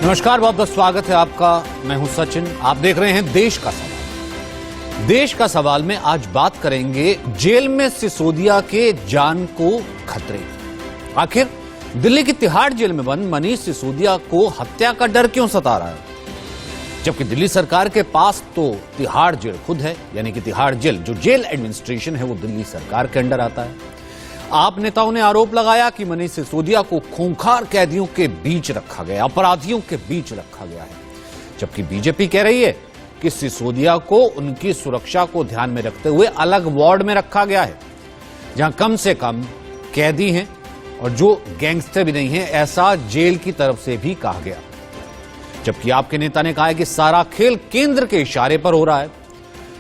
नमस्कार, बहुत बहुत स्वागत है आपका। मैं हूं सचिन, आप देख रहे हैं देश का सवाल। देश का सवाल में आज बात करेंगे जेल में सिसोदिया के जान को खतरे। आखिर दिल्ली की तिहाड़ जेल में बंद मनीष सिसोदिया को हत्या का डर क्यों सता रहा है, जबकि दिल्ली सरकार के पास तो तिहाड़ जेल खुद है। यानी कि तिहाड़ जेल, जो जेल एडमिनिस्ट्रेशन है, वो दिल्ली सरकार के अंडर आता है। आप नेताओं ने आरोप लगाया कि मनीष सिसोदिया को खूंखार कैदियों के बीच रखा गया, अपराधियों के बीच रखा गया है, जबकि बीजेपी कह रही है कि सिसोदिया को उनकी सुरक्षा को ध्यान में रखते हुए अलग वार्ड में रखा गया है, जहां कम से कम कैदी हैं और जो गैंगस्टर भी नहीं है, ऐसा जेल की तरफ से भी कहा गया। जबकि आपके नेता ने कहा है कि सारा खेल केंद्र के इशारे पर हो रहा है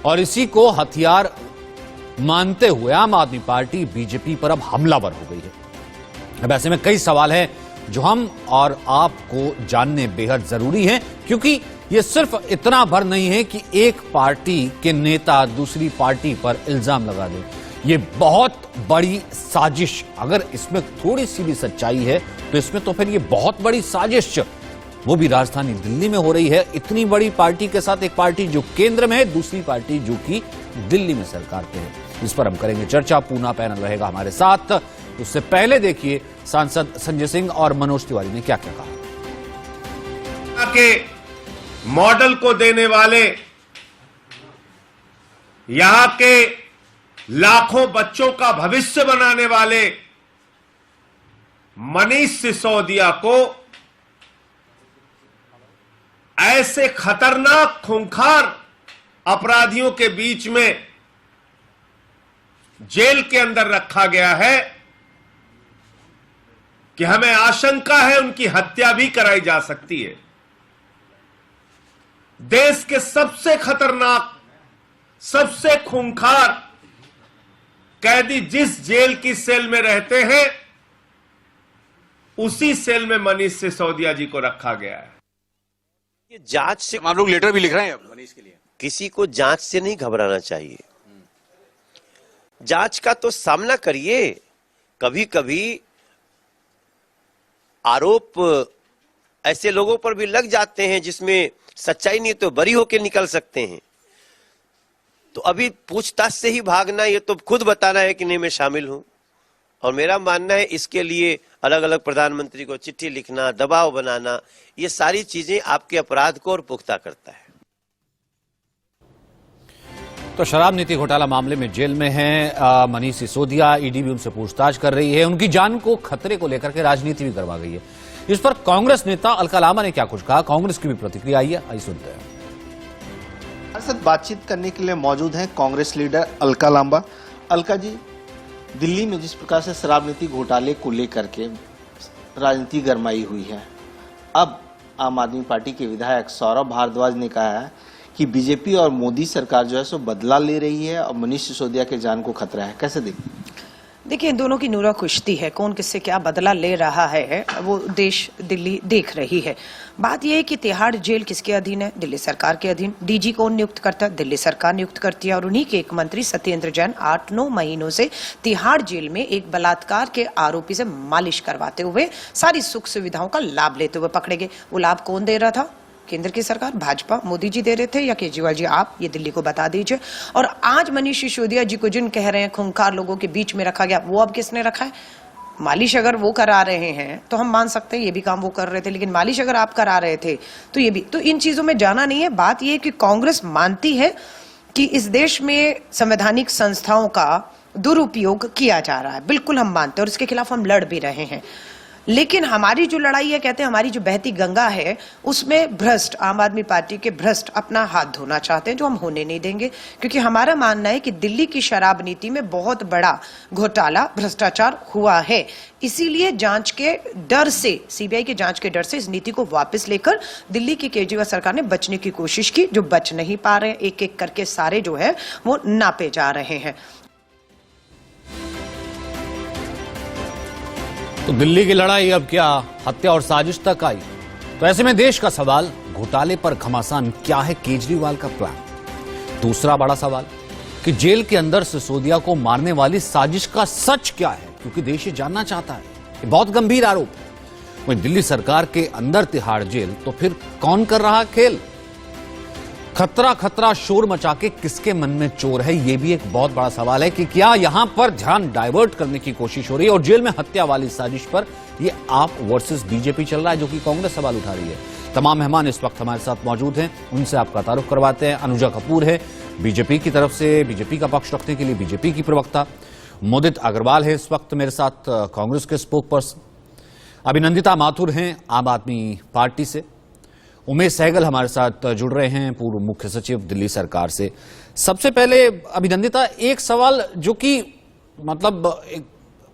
और इसी को हथियार मानते हुए आम आदमी पार्टी बीजेपी पर अब हमलावर हो गई है। अब ऐसे में कई सवाल हैं जो हम और आपको जानने बेहद जरूरी हैं, क्योंकि यह सिर्फ इतना भर नहीं है कि एक पार्टी के नेता दूसरी पार्टी पर इल्जाम लगा दे। ये बहुत बड़ी साजिश, अगर इसमें थोड़ी सी भी सच्चाई है तो इसमें तो फिर ये बहुत बड़ी साजिश, वो भी राजधानी दिल्ली में हो रही है। इतनी बड़ी पार्टी के साथ एक पार्टी जो केंद्र में है, दूसरी पार्टी जो कि दिल्ली में सरकार पे है। इस पर हम करेंगे चर्चा। पूना पैनल रहेगा हमारे साथ। उससे पहले देखिए सांसद संजय सिंह और मनोज तिवारी ने क्या क्या कहा। के मॉडल को देने वाले, यहां के लाखों बच्चों का भविष्य बनाने वाले मनीष सिसोदिया को ऐसे खतरनाक खूंखार अपराधियों के बीच में जेल के अंदर रखा गया है कि हमें आशंका है उनकी हत्या भी कराई जा सकती है। देश के सबसे खतरनाक, सबसे खूंखार कैदी जिस जेल की सेल में रहते हैं, उसी सेल में मनीष सिसोदिया जी को रखा गया है। ये जांच से, हम लोग लेटर भी लिख रहे हैं मनीष के लिए। किसी को जांच से नहीं घबराना चाहिए। जांच का तो सामना करिए। कभी कभी आरोप ऐसे लोगों पर भी लग जाते हैं जिसमें सच्चाई नहीं तो बरी होकर निकल सकते हैं। तो अभी पूछताछ से ही भागना, ये तो खुद बताना है कि नहीं मैं शामिल हूं। और मेरा मानना है इसके लिए अलग अलग प्रधानमंत्री को चिट्ठी लिखना, दबाव बनाना, ये सारी चीजें आपके अपराध को और पुख्ता करता है। तो शराब नीति घोटाला मामले में जेल में हैं मनीष सिसोदिया। ईडी भी उनसे पूछताछ कर रही है। उनकी जान को खतरे को लेकर के राजनीति भी करवा गई है। इस पर कांग्रेस नेता अलका लांबा ने क्या कुछ कहा, कांग्रेस की भी प्रतिक्रिया आई है, आइए सुनते हैं। हमारे साथ बातचीत करने के लिए मौजूद हैं कांग्रेस लीडर अलका लांबा। अलका जी, दिल्ली में जिस प्रकार से शराब नीति घोटाले को लेकर के राजनीति गरमाई हुई है, अब आम आदमी पार्टी के विधायक सौरभ भारद्वाज ने कहा है कि बीजेपी और मोदी सरकार जो है सो बदला ले रही है और मनीष सिसोदिया के जान को खतरा है। कैसे देखिए, इन दोनों की नूरा कुश्ती है, कौन किससे क्या बदला ले रहा है वो देश दिल्ली देख रही है। बात यह है कि तिहाड़ जेल किसके अधीन है? दिल्ली सरकार के अधीन। डीजी कौन नियुक्त करता है? दिल्ली सरकार नियुक्त करती है। और उन्हीं के एक मंत्री सत्येंद्र जैन 8-9 महीनों से तिहाड़ जेल में एक बलात्कार के आरोपी से मालिश करवाते हुए सारी सुख सुविधाओं का लाभ लेते हुए पकड़े गए। वो लाभ कौन दे रहा था? केंद्र की सरकार, भाजपा, मोदी जी दे रहे थे या केजरीवाल जी? आप ये दिल्ली को बता दीजिए। और आज मनीष सिसोदिया जी को जिन कह रहे हैं खूंखार लोगों के बीच में रखा गया, वो अब किसने रखा है? मालिश अगर वो करा रहे हैं तो हम मान सकते हैं ये भी काम वो कर रहे थे, लेकिन मालिश अगर आप करा रहे थे तो ये भी, तो इन चीजों में जाना नहीं है। बात ये है कि कांग्रेस मानती है कि इस देश में संवैधानिक संस्थाओं का दुरुपयोग किया जा रहा है, बिल्कुल हम मानते हैं और इसके खिलाफ हम लड़ भी रहे हैं। लेकिन हमारी जो लड़ाई है, कहते हैं हमारी जो बहती गंगा है, उसमें भ्रष्ट, आम आदमी पार्टी के भ्रष्ट अपना हाथ धोना चाहते हैं, जो हम होने नहीं देंगे। क्योंकि हमारा मानना है कि दिल्ली की शराब नीति में बहुत बड़ा घोटाला, भ्रष्टाचार हुआ है। इसीलिए जांच के डर से, सीबीआई के जांच के डर से इस नीति को वापस लेकर दिल्ली की केजरीवाल सरकार ने बचने की कोशिश की, जो बच नहीं पा रहे। एक एक करके सारे जो है वो नापे जा रहे हैं। तो दिल्ली की लड़ाई अब क्या हत्या और साजिश तक आई? तो ऐसे में देश का सवाल, घोटाले पर घमासान क्या है केजरीवाल का प्लान? दूसरा बड़ा सवाल कि जेल के अंदर सिसोदिया को मारने वाली साजिश का सच क्या है, क्योंकि देश ये जानना चाहता है। ये बहुत गंभीर आरोप है। वहीं दिल्ली सरकार के अंदर तिहाड़ जेल, तो फिर कौन कर रहा खेल? खतरा खतरा शोर मचा के किसके मन में चोर है, यह भी एक बहुत बड़ा सवाल है कि क्या यहां पर ध्यान डाइवर्ट करने की कोशिश हो रही है और जेल में हत्या वाली साजिश पर यह आप वर्सेस बीजेपी चल रहा है, जो कि कांग्रेस सवाल उठा रही है। तमाम मेहमान इस वक्त हमारे साथ मौजूद हैं, उनसे आपका तारुफ करवाते हैं। अनुजा कपूर है बीजेपी की तरफ से, बीजेपी का पक्ष रखने के लिए बीजेपी की प्रवक्ता। मुदित अग्रवाल है इस वक्त मेरे साथ, कांग्रेस के स्पोक पर्सन। अभिनंदिता माथुर हैं आम आदमी पार्टी से। उमेश सहगल हमारे साथ जुड़ रहे हैं, पूर्व मुख्य सचिव दिल्ली सरकार से। सबसे पहले अभिनंदिता, एक सवाल जो कि मतलब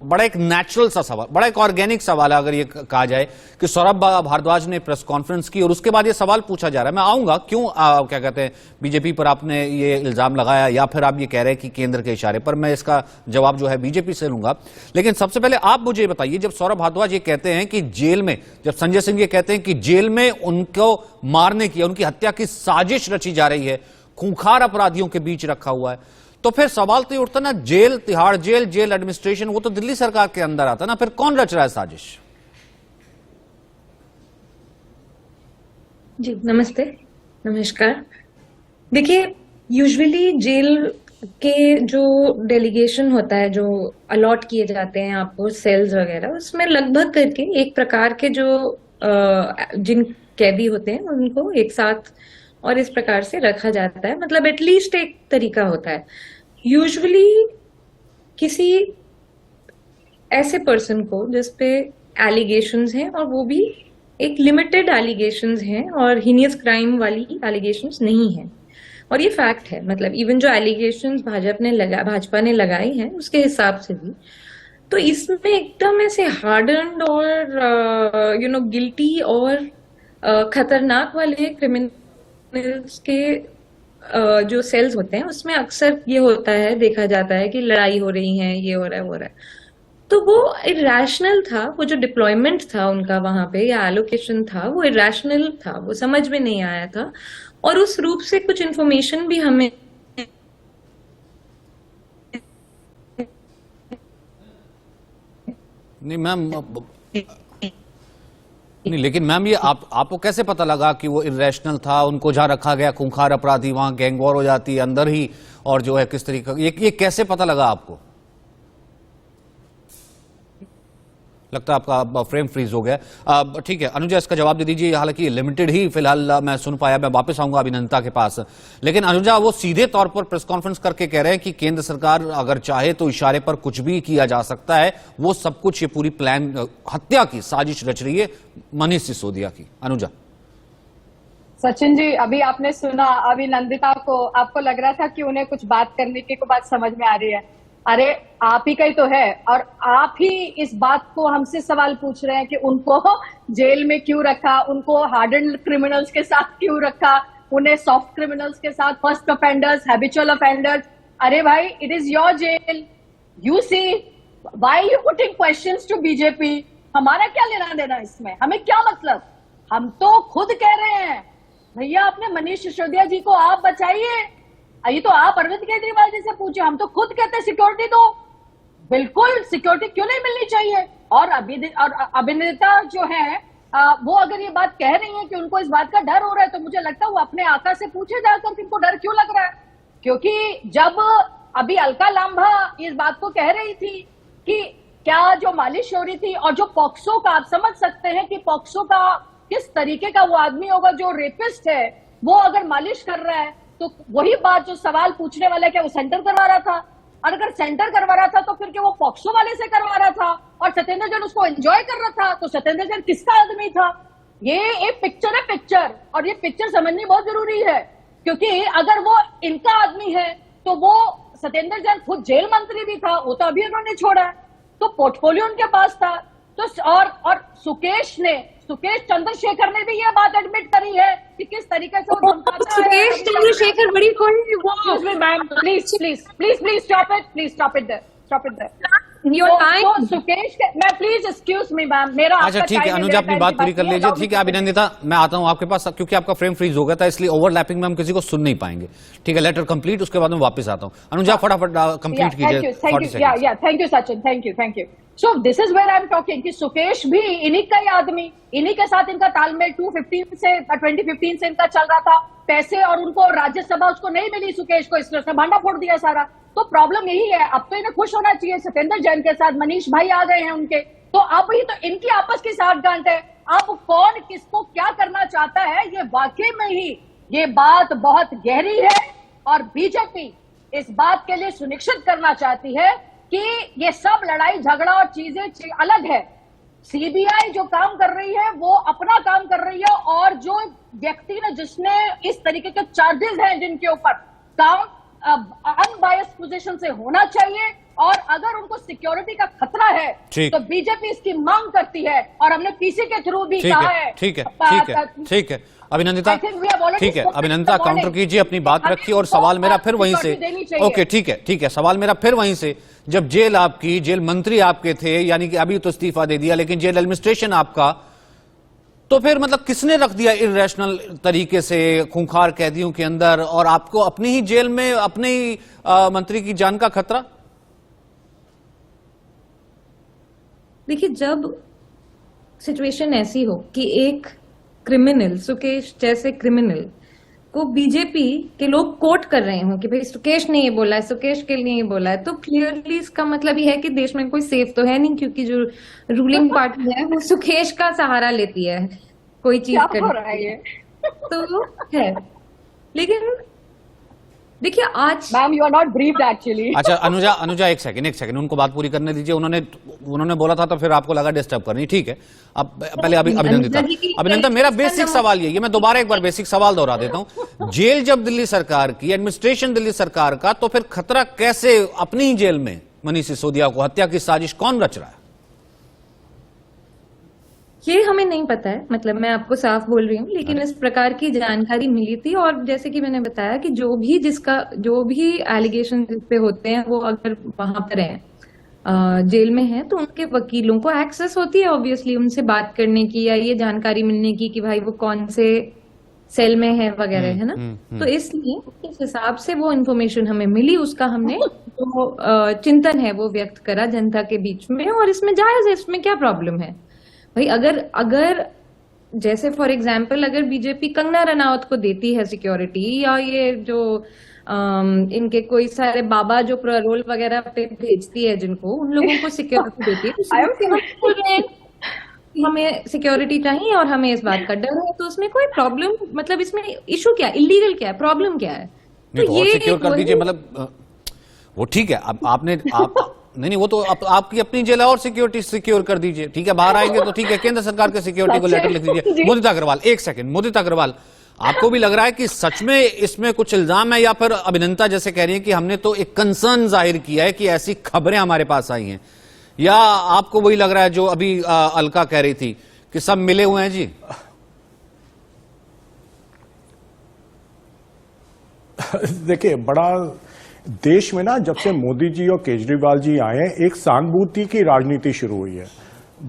बड़ा एक नेचुरल सा सवाल, बड़ा एक ऑर्गेनिक सवाल है अगर ये कहा जाए कि सौरभ भारद्वाज ने प्रेस कॉन्फ्रेंस की और उसके बाद ये सवाल पूछा जा रहा है। मैं आऊंगा क्यों क्या कहते हैं बीजेपी पर आपने ये इल्जाम लगाया, या फिर आप ये कह रहे हैं कि केंद्र के इशारे पर, मैं इसका जवाब जो है बीजेपी से लूंगा। लेकिन सबसे पहले आप मुझे बताइए, जब सौरभ भारद्वाज ये कहते हैं कि जेल में, जब संजय सिंह ये कहते हैं कि जेल में उनको मारने की, उनकी हत्या की साजिश रची जा रही है, खूंखार अपराधियों के बीच रखा हुआ है, तो फिर सवाल तो ये उठता ना, jail, Tihar jail, jail administration, वो तो दिल्ली सरकार के अंदर आता ना, फिर कौन रच रहा है साजिश? जी नमस्ते, नमस्कार। देखिए, यूजुअली जेल के जो डेलीगेशन होता है, जो अलॉट किए जाते हैं आपको सेल्स वगैरह, उसमें लगभग करके एक प्रकार के जो जिन कैदी होते हैं उनको एक साथ और इस प्रकार से रखा जाता है। मतलब एटलीस्ट एक तरीका होता है। यूजुअली किसी ऐसे पर्सन को जिस पे एलिगेशंस हैं, और वो भी एक लिमिटेड एलिगेशंस हैं और हीनियस क्राइम वाली एलिगेशंस नहीं हैं, और ये फैक्ट है। मतलब इवन जो एलिगेशंस भाजपा ने लगाई हैं उसके हिसाब से भी, तो इसमें एकदम ऐसे हार्डन्ड और गिल्टी और खतरनाक वाले क्रिमिनल्स के जो सेल्स होते हैं उसमें अक्सर ये होता है, देखा जाता है कि लड़ाई हो रही है, ये हो रहा है, वो हो रहा है। तो वो इरेशनल था, वो जो डिप्लॉयमेंट था उनका वहां पे या एलोकेशन था, वो इरेशनल था, वो समझ में नहीं आया था। और उस रूप से कुछ इंफॉर्मेशन भी हमें नहीं मैम, नहीं, लेकिन मैम ये आपको कैसे पता लगा कि वो इरेशनल था, उनको जहां रखा गया खूंखार अपराधी, वहां गैंग वॉर हो जाती है अंदर ही, और जो है किस तरीके, ये कैसे पता लगा आपको? लगता है आपका फ्रेम फ्रीज हो गया। ठीक है अनुजा, इसका जवाब दे दीजिए। हालांकि लिमिटेड ही फिलहाल मैं सुन पाया, मैं वापस आऊंगा अभिनंदता के पास। लेकिन अनुजा, वो सीधे तौर पर प्रेस कॉन्फ्रेंस करके कह रहे हैं कि केंद्र सरकार अगर चाहे तो इशारे पर कुछ भी किया जा सकता है, वो सब कुछ, ये पूरी प्लान हत्या की साजिश रच रही है मनीष सिसोदिया की। अनुजा। सचिन जी, अभी आपने सुना अभिनंदिता को, आपको लग रहा था कि उन्हें कुछ बात करने की को बात समझ में आ रही है। अरे आप ही का ही तो है, और आप ही इस बात को हमसे सवाल पूछ रहे हैं कि उनको जेल में क्यों रखा, उनको हार्डन्ड क्रिमिनल्स के साथ क्यों रखा, उन्हें सॉफ्ट क्रिमिनल्स के साथ, फर्स्ट ऑफेंडर्स, हैबिचुअल ऑफेंडर्स। अरे भाई, it is your jail, you see, why you putting questions to BJP? हमारा क्या लेना देना इसमें, हमें क्या मतलब? हम तो खुद कह रहे हैं भैया, अपने मनीष सिसोदिया जी को आप बचाइए। ये तो आप अरविंद केजरीवाल जी से पूछे, हम तो खुद कहते हैं सिक्योरिटी दो, बिल्कुल सिक्योरिटी क्यों नहीं मिलनी चाहिए। और अभिनेता जो है वो अगर ये बात कह रही है कि उनको इस बात का डर हो रहा है, तो मुझे लगता है वो अपने आका से पूछे जाकर कि इनको डर क्यों लग रहा है। क्योंकि जब अभी अलका लांबा इस बात को कह रही थी कि क्या जो मालिश हो रही थी, और जो पॉक्सो का, आप समझ सकते हैं कि पॉक्सो का किस तरीके का वो आदमी होगा, जो रेपिस्ट है वो अगर मालिश कर रहा है, तो वही बात जो सवाल पूछने वाला, क्या वो सेंटर करवा रहा था? और अगर सेंटर करवा रहा था तो फिर क्या वो पॉक्सो वाले से करवा रहा था? और सत्येंद्र जैन उसको एंजॉय कर रहा था, तो सत्येंद्र जैन किसका आदमी था? ये एक पिक्चर है, पिक्चर, और ये पिक्चर समझनी बहुत जरूरी है। क्योंकि अगर वो इनका आदमी है तो वो सत्येंद्र जैन खुद जेल मंत्री भी था, वो तो अभी उन्होंने छोड़ा है, तो पोर्टफोलियो उनके पास था। तो और सुकेश चंद्रशेखर ने भी ये बात एडमिट करी है कि किस तरीके से वो सुकेश चंद्रशेखर बड़ी कोई वो, ma'am please please please please stop it there. तो सुकेश, मैं प्लीज एक्सक्यूज मी मैम, मेरा अच्छा ठीक है अनुजा, अपनी बात पूरी कर लीजिए। ठीक है अभिनंदिता, मैं आता हूं आपके पास, क्योंकि आपका फ्रेम फ्रीज हो गया था, इसलिए ओवरलैपिंग में हम किसी को सुन नहीं पाएंगे। ठीक है, लेटर कंप्लीट, उसके बाद मैं वापस आता हूं। अनुजा फटाफट कंप्लीट कीजिए। Thank you Sachin, thank you. So this is where I am talking कि सुकेश भी इन्हीं का ही आदमी, इन्हीं के साथ इनका तालमेल 2015 से इनका चल रहा था पैसे, और उनको राज्यसभा उसको नहीं मिली सुकेश को, इसलिए उसने भांडा फोड़ दिया सारा। तो प्रॉब्लम यही है। अब तो इन्हें खुश होना चाहिए, सत्येंद्र जैन के साथ मनीष भाई आ गए हैं उनके, तो अब ही तो इनकी आपस की साठगांठ है। अब कौन किसको क्या करना चाहता है, ये वाकई में ही ये बात बहुत गहरी है, और बीजेपी इस बात के लिए सुनिश्चित करना चाहती है कि ये सब लड़ाई झगड़ा और चीजें अलग है। सीबीआई जो काम कर रही है वो अपना काम कर रही है, और जो व्यक्ति ने जिसने इस तरीके के चार्जेस हैं जिनके ऊपर काम अनबायस्ड पोजीशन से होना चाहिए, और अगर उनको सिक्योरिटी का खतरा है तो बीजेपी इसकी मांग करती है, और हमने पीसी के थ्रू भी कहा है। ठीक है अभिनंदिता, ठीक है अभिनंदिता, काउंटर कीजिए, अपनी बात रखिए, और सवाल मेरा फिर वहीं से, ओके ठीक है सवाल मेरा फिर वहीं से, जब जेल मंत्री आपके थे, यानी कि अभी तो इस्तीफा दे दिया, लेकिन जेल एडमिनिस्ट्रेशन आपका, तो फिर मतलब किसने रख दिया इरेशनल तरीके से खूंखार कैदियों के अंदर, और आपको अपनी ही जेल में अपने ही मंत्री की जान का खतरा? देखिए, जब सिचुएशन ऐसी हो कि एक क्रिमिनल, सुकेश जैसे क्रिमिनल को बीजेपी के लोग कोट कर रहे हो कि भाई सुकेश ने ये बोला है, सुकेश के लिए ये बोला है, तो क्लियरली इसका मतलब ये है कि देश में कोई सेफ तो है नहीं, क्योंकि जो रूलिंग पार्टी है वो सुकेश का सहारा लेती है कोई चीज करने, तो है। लेकिन देखिए आज ma'am you are not briefed actually. अच्छा अनुजा एक सेकंड उनको बात पूरी करने दीजिए। उन्होंने बोला था तो फिर आपको लगा डिस्टर्ब करनी, ठीक है। अब पहले अभिनंदिता मेरा बेसिक सवाल ये मैं दोबारा एक बार बेसिक सवाल दोहरा देता हूं। जेल जब दिल्ली सरकार की, एडमिनिस्ट्रेशन दिल्ली सरकार का, तो फिर खतरा कैसे अपनी ही जेल में मनीष सिसोदिया को हत्या की साजिश कौन रच रहा है? ये हमें नहीं पता है, मतलब मैं आपको साफ बोल रही हूँ, लेकिन इस प्रकार की जानकारी मिली थी, और जैसे कि मैंने बताया कि जो भी एलिगेशन जिस पे होते हैं वो अगर वहां पर हैं, जेल में हैं, तो उनके वकीलों को एक्सेस होती है ऑब्वियसली उनसे बात करने की, या ये जानकारी मिलने की कि भाई वो कौन से सेल में है वगैरह, है ना। तो इसलिए इस हिसाब से वो इन्फॉर्मेशन हमें मिली, उसका हमने जो चिंतन है वो व्यक्त करा जनता के बीच में, और इसमें जायज है, इसमें क्या प्रॉब्लम है भाई। अगर जैसे फॉर एग्जाम्पल अगर बीजेपी कंगना रनावत को देती है सिक्योरिटी, या ये जो इनके कोई सारे बाबा जो पैरोल वगैरह पे भेजती है जिनको, उन लोगों को सिक्योरिटी देती है, तो बोल रहे हैं कि हमें सिक्योरिटी चाहिए और हमें इस बात का डर है, तो उसमें कोई प्रॉब्लम, मतलब इसमें इशू क्या है, इलीगल क्या है, प्रॉब्लम क्या है? तो ये सिक्योर कर दीजिए, मतलब वो ठीक है। अब आपने नहीं वो तो आपकी अपनी जेल है, और सिक्योरिटी सिक्योर कर दीजिए, ठीक है। बाहर आएंगे तो ठीक है, केंद्र सरकार के सिक्योरिटी को लेटर लिख दीजिए। मोदिता अग्रवाल, एक सेकंड, मोदिता अग्रवाल, आपको भी लग रहा है कि सच में इसमें कुछ इल्जाम है, या फिर अभिनंदन जैसे कह रही है कि हमने तो एक कंसर्न जाहिर किया है कि ऐसी खबरें हमारे पास आई हैं, या आपको वही लग रहा है जो अभी अलका कह रही थी कि सब मिले हुए हैं? जी देखिए, बड़ा देश में ना जब से मोदी जी और केजरीवाल जी आए हैं, एक सहानुभूति की राजनीति शुरू हुई है।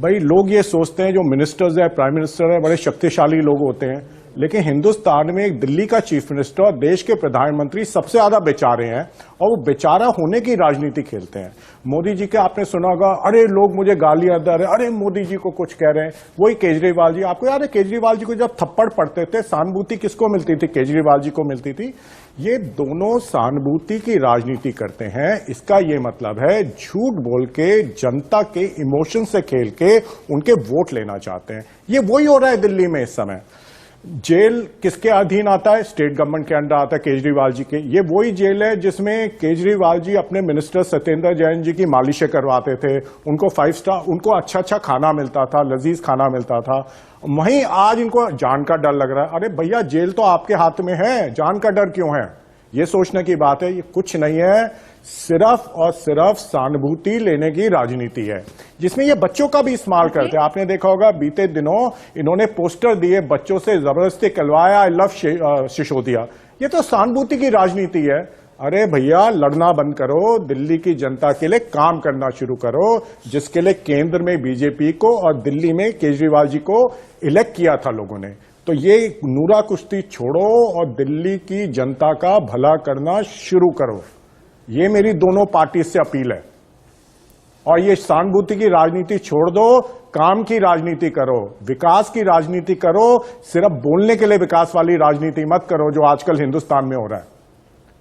भाई लोग ये सोचते हैं जो मिनिस्टर्स है, प्राइम मिनिस्टर है, बड़े शक्तिशाली लोग होते हैं, लेकिन हिंदुस्तान में एक दिल्ली का चीफ मिनिस्टर और देश के प्रधानमंत्री सबसे ज्यादा बेचारे हैं, और वो बेचारा होने की राजनीति खेलते हैं। मोदी जी के आपने सुना होगा, अरे लोग मुझे गालियां दे रहे, अरे मोदी जी को कुछ कह रहे हैं। वही केजरीवाल जी, आपको याद है केजरीवाल जी को जब थप्पड़ पड़ते थे, सहानुभूति किसको मिलती थी? केजरीवाल जी को मिलती थी। ये दोनों सहानुभूति की राजनीति करते हैं। इसका ये मतलब है झूठ बोल के जनता के इमोशन से खेल के उनके वोट लेना चाहते हैं। ये वही हो रहा है दिल्ली में इस समय। जेल किसके अधीन आता है? स्टेट गवर्नमेंट के अंडर आता है, केजरीवाल जी के। ये वही जेल है जिसमें केजरीवाल जी अपने मिनिस्टर सत्येंद्र जैन जी की मालिशें करवाते थे, उनको 5 स्टार, उनको अच्छा खाना मिलता था, लजीज खाना मिलता था। वहीं आज इनको जान का डर लग रहा है। अरे भैया, जेल तो आपके हाथ में है, जान का डर क्यों है? ये सोचने की बात है। ये कुछ नहीं है, सिर्फ और सिर्फ सहानुभूति लेने की राजनीति है, जिसमें ये बच्चों का भी इस्तेमाल करते हैं। आपने देखा होगा बीते दिनों इन्होंने पोस्टर दिए, बच्चों से जबरदस्ती कहलवाया, आई लव सिसोदिया। ये तो सहानुभूति की राजनीति है। अरे भैया, लड़ना बंद करो, दिल्ली की जनता के लिए काम करना शुरू करो, जिसके लिए केंद्र में बीजेपी को और दिल्ली में केजरीवाल जी को इलेक्ट किया था लोगों ने। तो ये नूरा कुश्ती छोड़ो और दिल्ली की जनता का भला करना शुरू करो। ये मेरी दोनों पार्टी से अपील है। और ये सहानुभूति की राजनीति छोड़ दो, काम की राजनीति करो, विकास की राजनीति करो। सिर्फ बोलने के लिए विकास वाली राजनीति मत करो जो आजकल हिंदुस्तान में हो रहा है।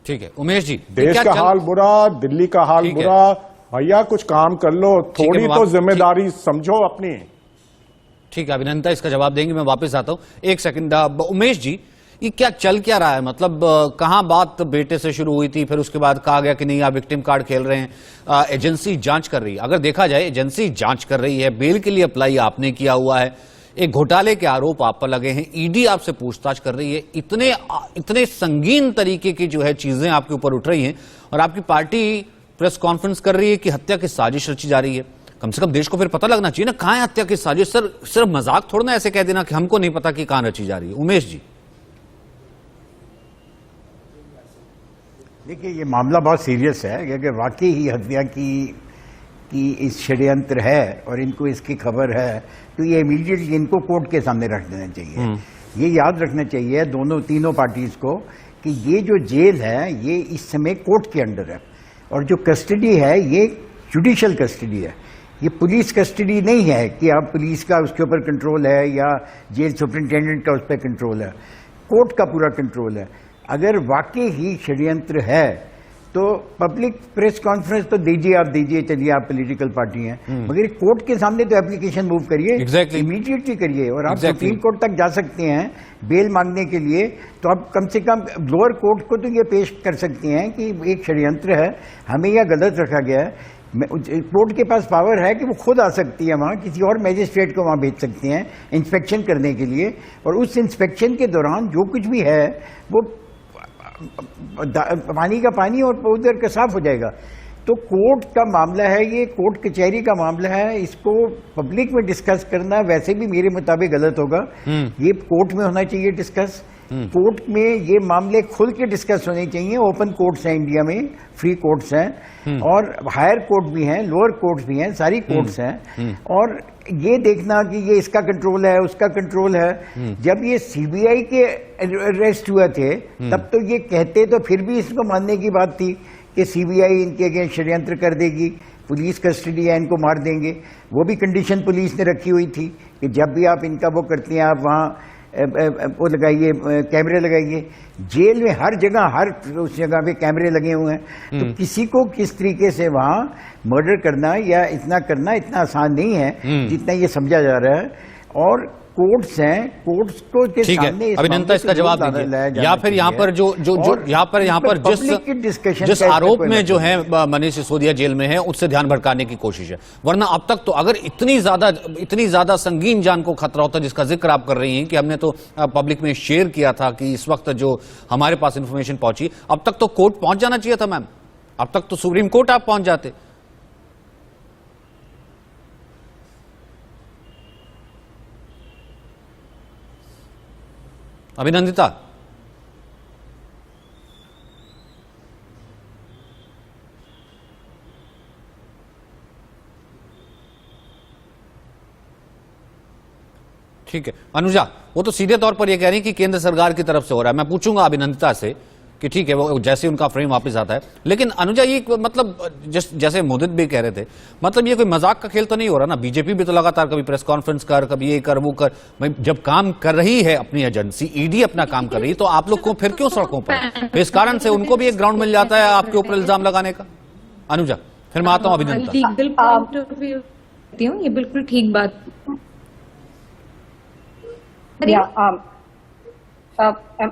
ठीक है उमेश जी, देश का हाल बुरा, दिल्ली का हाल बुरा, भैया कुछ काम कर लो, थोड़ी तो जिम्मेदारी समझो अपनी। ठीक है अभिनंदन, इसका जवाब देंगे, मैं वापस आता हूं। एक सेकंड उमेश जी, ये क्या चल क्या रहा है? मतलब कहां बात बेटे से शुरू हुई थी, फिर उसके बाद कहा गया कि नहीं आप विक्टिम कार्ड खेल रहे हैं, एजेंसी जांच कर रही है। अगर देखा जाए एजेंसी जांच कर रही है, बेल के लिए अप्लाई आपने किया हुआ है, एक घोटाले के आरोप आप पर लगे हैं, ईडी आपसे पूछताछ कर रही है, इतने संगीन तरीके की जो है चीजें आपके ऊपर उठ रही हैं, और आपकी पार्टी प्रेस कॉन्फ्रेंस कर रही है कि हत्या की साजिश रची जा रही है। कम से कम देश को फिर पता लगना चाहिए ना कहां है हत्या की साजिश। सर सिर्फ मजाक थोड़ा ना ऐसे कह देना कि हमको नहीं पता कि कहां रची जा रही है। उमेश जी, देखिए ये मामला बहुत सीरियस है, क्योंकि वाकई ही हत्या की इस षड्यंत्र है और इनको इसकी खबर है, तो ये इमीडिएटली इनको कोर्ट के सामने रख देना चाहिए। ये याद रखना चाहिए तीनों पार्टीज को कि ये जो जेल है ये इस समय कोर्ट के अंडर है, और जो कस्टडी है ये जुडिशियल कस्टडी है, ये पुलिस कस्टडी नहीं है कि अब पुलिस का उसके ऊपर कंट्रोल है या जेल सुपरिंटेंडेंट का उस पर कंट्रोल है, कोर्ट का पूरा कंट्रोल है। अगर वाकई ही षड्यंत्र है तो पब्लिक प्रेस कॉन्फ्रेंस तो दीजिए, चलिए आप पॉलिटिकल पार्टी हैं, मगर कोर्ट के सामने तो एप्लीकेशन मूव करिए, इमीडिएटली करिए, और आप सुप्रीम कोर्ट तक जा सकते हैं बेल मांगने के लिए। तो आप कम से कम लोअर कोर्ट को तो ये पेश कर सकते हैं कि एक षड्यंत्र है, हमें यह गलत रखा गया है। कोर्ट के पास पावर है कि वो खुद आ सकती है वहाँ, किसी और मैजिस्ट्रेट को वहाँ भेज सकते हैं इंस्पेक्शन करने के लिए, और उस इंस्पेक्शन के दौरान जो कुछ भी है वो पानी का पानी और उधर का साफ हो जाएगा। तो कोर्ट का मामला है, ये कोर्ट कचहरी का मामला है, इसको पब्लिक में डिस्कस करना वैसे भी मेरे मुताबिक गलत होगा। ये कोर्ट में होना चाहिए डिस्कस, कोर्ट में ये मामले खुल के डिस्कस होने चाहिए। ओपन कोर्ट्स हैं इंडिया में, फ्री कोर्ट्स हैं, और हायर कोर्ट भी हैं, लोअर कोर्ट्स भी हैं, सारी कोर्ट्स हैं। और ये देखना कि ये इसका कंट्रोल है, उसका कंट्रोल है। जब ये सीबीआई के अरेस्ट हुए थे तब तो ये कहते तो फिर भी इसको मानने की बात थी कि सीबीआई इनके अगेंस्ट षड्यंत्र कर देगी, पुलिस कस्टडी है, इनको मार देंगे। वो भी कंडीशन पुलिस ने रखी हुई थी कि जब भी आप इनका वो करते हैं आप वहाँ वो लगाइए, कैमरे लगाइए। जेल में हर जगह, हर उस जगह पे कैमरे लगे हुए हैं। तो किसी को किस तरीके से वहाँ मर्डर करना या इतना करना इतना आसान नहीं है जितना ये समझा जा रहा है। और कोर्ट्स हैं, कोर्ट्स को के सामने अभिनंदन इसका जवाब दीजिए, या फिर यहाँ पर जो यहाँ पर जिस आरोप में जो है मनीष सिसोदिया जेल में है उससे ध्यान भटकाने की कोशिश है। वरना अब तक तो अगर इतनी ज्यादा संगीन जान को खतरा होता जिसका जिक्र आप कर रही हैं कि हमने तो पब्लिक में शेयर किया था कि इस वक्त जो हमारे पास इंफॉर्मेशन पहुंची, अब तक तो कोर्ट पहुंच जाना चाहिए था मैम, अब तक तो सुप्रीम कोर्ट आप पहुंच जाते। अभिनंदिता, ठीक है। अनुजा, वो तो सीधे तौर पर ये कह रही है कि केंद्र सरकार की तरफ से हो रहा है। मैं पूछूंगा अभिनंदिता से कि ठीक है वो जैसे उनका फ्रेम वापस आता है, लेकिन अनुजा ये मतलब जैसे मोदित भी कह रहे थे, मतलब ये कोई मजाक का खेल तो नहीं हो रहा ना? बीजेपी भी तो लगातार कभी प्रेस कॉन्फ्रेंस कर, कभी ये कर वो कर, जब काम कर रही है अपनी एजेंसी ईडी अपना काम कर रही है, तो आप लोग को फिर क्यों सड़कों पर? तो इस कारण से उनको भी एक ग्राउंड मिल जाता है आपके ऊपर इल्जाम लगाने का। अनुजा, फिर मैं आता हूं अभिनंदिता। ये बिल्कुल ठीक बात।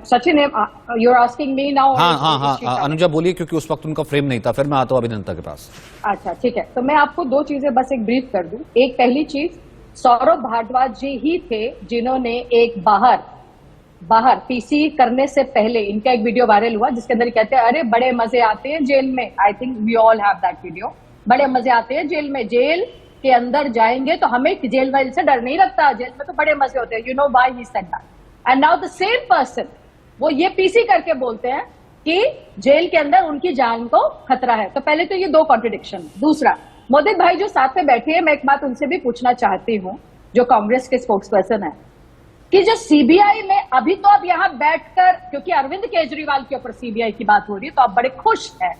Sachin, you're asking me now? हाँ, अनुजा बोलिए, क्योंकि उस वक्त उनका फ्रेम नहीं था। फिर मैं आता हूँ अभिनंदन के पास। अच्छा ठीक है, तो मैं आपको दो चीजें बस एक ब्रीफ कर दूं। एक पहली चीज, सौरभ भारद्वाज जी ही थे जिन्होंने एक बाहर पीसी करने से पहले इनका एक वीडियो वायरल हुआ जिसके अंदर कहते हैं अरे बड़े मजे आते हैं जेल में। I think we all have that video. बड़े मजे आते हैं जेल में, जेल के अंदर जाएंगे तो हमें जेल वेल से डर नहीं लगता, जेल में तो बड़े मजे होते हैं। You know why he said that. And now the same person वो ये पीसी करके बोलते हैं कि जेल के अंदर उनकी जान को खतरा है। तो पहले तो ये दो कॉन्ट्रडिक्शन। दूसरा, मोदी भाई जो साथ में बैठे हैं, मैं एक बात उनसे भी पूछना चाहती हूँ जो कांग्रेस के स्पोक्स पर्सन है, कि जो सीबीआई में अभी तो आप यहां बैठकर, क्योंकि अरविंद केजरीवाल के ऊपर सीबीआई की बात हो रही है तो आप बड़े खुश हैं,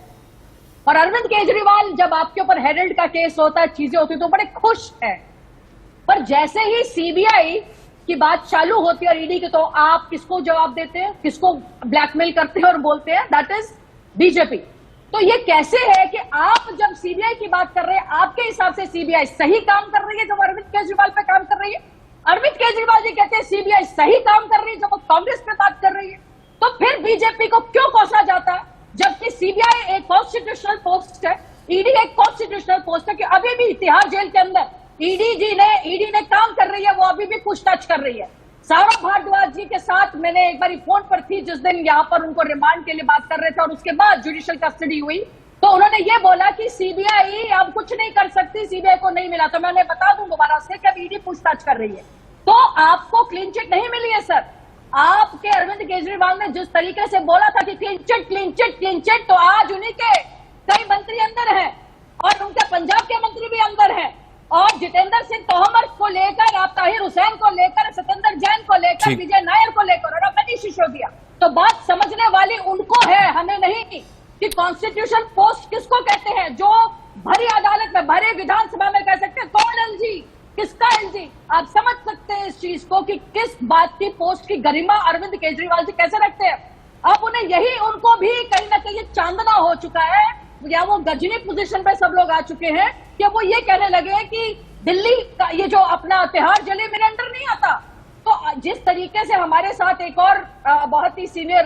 और अरविंद केजरीवाल जब आपके ऊपर हेरल्ड का केस होता है, चीजें होती तो बड़े खुश हैं, पर जैसे ही सीबीआई की बात चालू होती है और ईडी की, तो आप किसको जवाब देते हैं, किसको ब्लैकमेल करते हैं और बोलते हैं, दैट इज बीजेपी। तो ये कैसे है कि आप जब सीबीआई की बात कर रहे हैं, आपके हिसाब से सीबीआई सही काम कर रही है जब अरविंद केजरीवाल पे काम कर रही है? अरविंद केजरीवाल जी कहते हैं सीबीआई सही काम कर रही है जब वो कांग्रेस पे बात कर रही है। तो फिर बीजेपी को क्यों कोसा जाता है, जबकि सीबीआई एक कॉन्स्टिट्यूशनल पोस्ट है, ईडी एक कॉन्स्टिट्यूशनल पोस्ट है, कि अभी भी तिहाड़ जेल के अंदर ईडी ने काम कर रही है, वो अभी भी पूछताछ कर रही है। सौरभ भारद्वाज जी के साथ मैंने एक बार फोन पर थी जिस दिन यहाँ पर उनको रिमांड के लिए बात कर रहे थे, और उसके बाद जुडिशियल कस्टडी हुई, तो उन्होंने ये बोला कि सीबीआई अब कुछ नहीं कर सकती, सीबीआई को नहीं मिला। तो मैं उन्हें बता दूं दोबारा से कि अब ईडी पूछताछ कर रही है। तो आपको क्लीन चिट नहीं मिली है सर। आपके अरविंद केजरीवाल ने जिस तरीके से बोला था कि clean chit clean chit clean chit, तो आज उन्हीं के कई मंत्री अंदर हैं और उनके पंजाब के मंत्री भी अंदर हैं, और जितेंद्र सिंह तोमर को लेकर, आप ताहिर हुसैन को लेकर, सत्येंद्र जैन को लेकर, विजय नायर को लेकर, और अब मनीष सिसोदिया। तो बात समझने वाली उनको है, हमें नहीं, कि कॉन्स्टिट्यूशन पोस्ट किसको कहते हैं, जो भरी अदालत में, भरे विधानसभा में कह सकते हैं कौन एलजी, किसका एलजी। आप समझ सकते हैं इस चीज को कि किस बात की पोस्ट की गरिमा अरविंद केजरीवाल जी कैसे रखते हैं। अब उन्हें यही, उनको भी कहीं ना कहीं चांदना हो चुका है, या वो गजनी पोजीशन पे सब लोग आ चुके हैं कि वो ये कहने लगे कि दिल्ली का ये जो अपना तिहाड़ जेल मेरे अंडर नहीं आता। तो जिस तरीके से हमारे साथ एक और बहुत ही सीनियर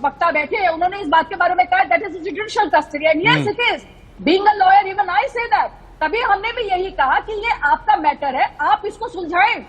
वक्ता बैठे हैं, उन्होंने इस बात के बारे में कहा that is judicial custody, and yes it is, being a lawyer even I say that. तभी हमने भी यही कहा कि ये आपका मैटर है, आप इसको सुलझाएं,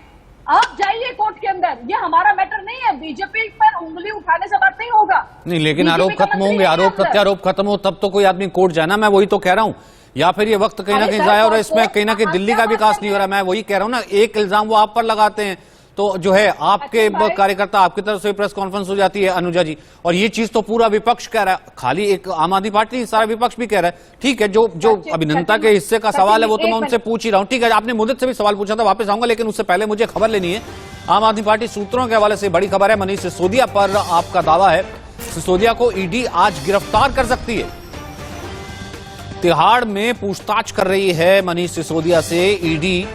आप जाइए कोर्ट के अंदर, ये हमारा मैटर नहीं है। बीजेपी पर उंगली उठाने से बात नहीं होगा। नहीं, लेकिन आरोप खत्म होंगे, आरोप प्रत्यारोप खत्म हो तब तो कोई आदमी कोर्ट जाए ना। मैं वही तो कह रहा हूं, या फिर ये वक्त कहीं ना कहीं जाए, और इसमें कहीं ना कहीं दिल्ली का विकास नहीं हो रहा। मैं वही कह रहा हूं ना, एक इल्जाम वो आप पर लगाते हैं, तो जो है आपके कार्यकर्ता, आपकी तरफ से प्रेस कॉन्फ्रेंस हो जाती है अनुजा जी, और ये चीज तो पूरा विपक्ष कह रहा है, खाली एक आम आदमी पार्टी, सारा विपक्ष भी कह रहा है। ठीक है, जो अभिनंदन के हिस्से का सवाल है वो तो मैं उनसे पूछ ही रहा हूं। ठीक है, आपने मुद्दे से भी सवाल पूछा था, वापस आऊंगा, लेकिन उससे पहले मुझे खबर लेनी है। आम आदमी पार्टी सूत्रों के हवाले से बड़ी खबर है, मनीष सिसोदिया पर आपका दावा है सिसोदिया को ईडी आज गिरफ्तार कर सकती है। तिहाड़ में पूछताछ कर रही है मनीष सिसोदिया से ईडी,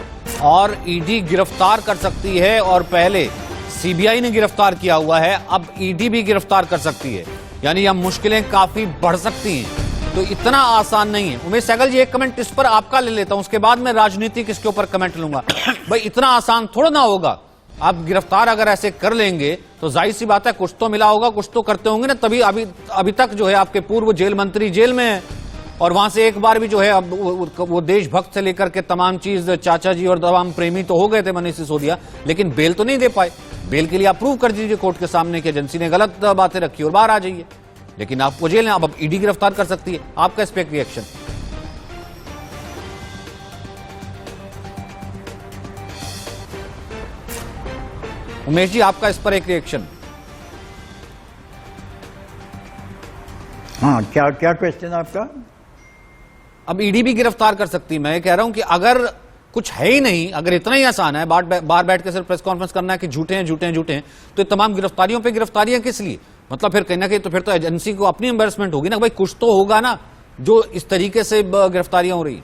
और ईडी गिरफ्तार कर सकती है, और पहले सीबीआई ने गिरफ्तार किया हुआ है, अब ईडी भी गिरफ्तार कर सकती है। यानी यह मुश्किलें काफी बढ़ सकती हैं, तो इतना आसान नहीं है। उमेश सहगल जी, एक कमेंट इस पर आपका ले लेता हूं, उसके बाद मैं राजनीतिक इसके ऊपर कमेंट लूंगा। भाई इतना आसान थोड़ा ना होगा, आप गिरफ्तार अगर ऐसे कर लेंगे तो जाहिर सी बात है कुछ तो मिला होगा, कुछ तो करते होंगे ना, तभी अभी तक जो है आपके पूर्व जेल मंत्री जेल में है, और वहां से एक बार भी जो है अब वो देशभक्त से लेकर के तमाम चीज, चाचा जी और तमाम प्रेमी तो हो गए थे मनीष सिसोदिया, लेकिन बेल तो नहीं दे पाए। बेल के लिए आप प्रूव कर दीजिए कोर्ट के सामने कि एजेंसी ने गलत बातें रखी और बाहर आ जाइए, लेकिन आपको जेल है। अब ईडी गिरफ्तार कर सकती है। आपका इस पर एक रिएक्शन? उमेश जी, आपका इस पर एक रिएक्शन? हाँ, क्या क्वेश्चन आपका? अब ईडी भी गिरफ्तार कर सकती है। मैं कह रहा हूं कि अगर कुछ है ही नहीं, अगर इतना ही आसान है बाहर बैठ के सिर्फ प्रेस कॉन्फ्रेंस करना है कि झूठे हैं झूठे हैं झूठे हैं, तो तमाम गिरफ्तारियों पे गिरफ्तारियां किस लिए? मतलब फिर कहीं ना कहीं तो फिर तो एजेंसी को अपनी एम्बेरसमेंट होगी ना, भाई कुछ तो होगा ना जो इस तरीके से गिरफ्तारियां हो रही।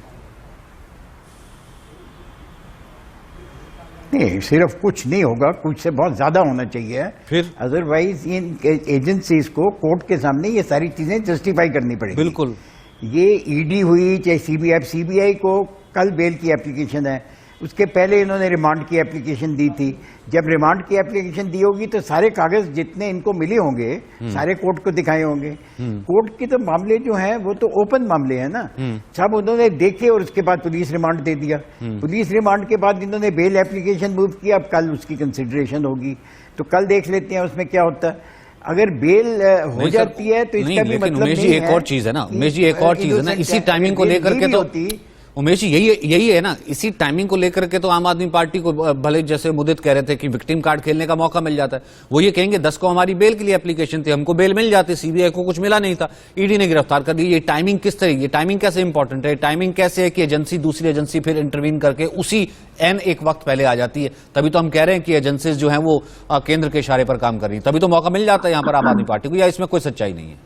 नहीं, सिर्फ कुछ नहीं होगा, कुछ से बहुत ज्यादा होना चाहिए। फिर अदरवाइज इन एजेंसीज को कोर्ट के सामने ये सारी चीजें जस्टिफाई करनी पड़ेगी। बिल्कुल, ये ईडी हुई चाहे सीबीआई को कल बेल की एप्लीकेशन है, उसके पहले इन्होंने रिमांड की एप्लीकेशन दी थी। जब रिमांड की एप्लीकेशन दी होगी तो सारे कागज जितने इनको मिले होंगे सारे कोर्ट को दिखाए होंगे। कोर्ट के तो मामले जो हैं वो तो ओपन मामले हैं ना, सब उन्होंने देखे और उसके बाद पुलिस रिमांड दे दिया। पुलिस रिमांड के बाद इन्होंने बेल एप्लीकेशन मूव किया, अब कल उसकी कंसिडरेशन होगी, तो कल देख लेते हैं उसमें क्या होता है। अगर बेल हो जाती है तो इसका भी मतलब नहीं है। एक और चीज है ना उमेश जी, एक और चीज है ना, इसी टाइमिंग को लेकर के तो उमेश जी यही है ना, इसी टाइमिंग को लेकर के तो आम आदमी पार्टी को भले जैसे मुदित कह रहे थे कि विक्टिम कार्ड खेलने का मौका मिल जाता है, वो ये कहेंगे 10 को हमारी बेल के लिए एप्लीकेशन थी, हमको बेल मिल जाती, सीबीआई को कुछ मिला नहीं था, ईडी ने गिरफ्तार कर दी। ये टाइमिंग किस तरह, ये टाइमिंग कैसे इंपॉर्टेंट है? टाइमिंग कैसे है कि एजेंसी दूसरी एजेंसी फिर इंटरवीन करके उसी एन एक वक्त पहले आ जाती है? तभी तो हम कह रहे हैं कि एजेंसीज जो है वो केंद्र के इशारे पर काम कर रही है, तभी तो मौका मिल जाता है यहाँ पर आम आदमी पार्टी को, या इसमें कोई सच्चाई नहीं है?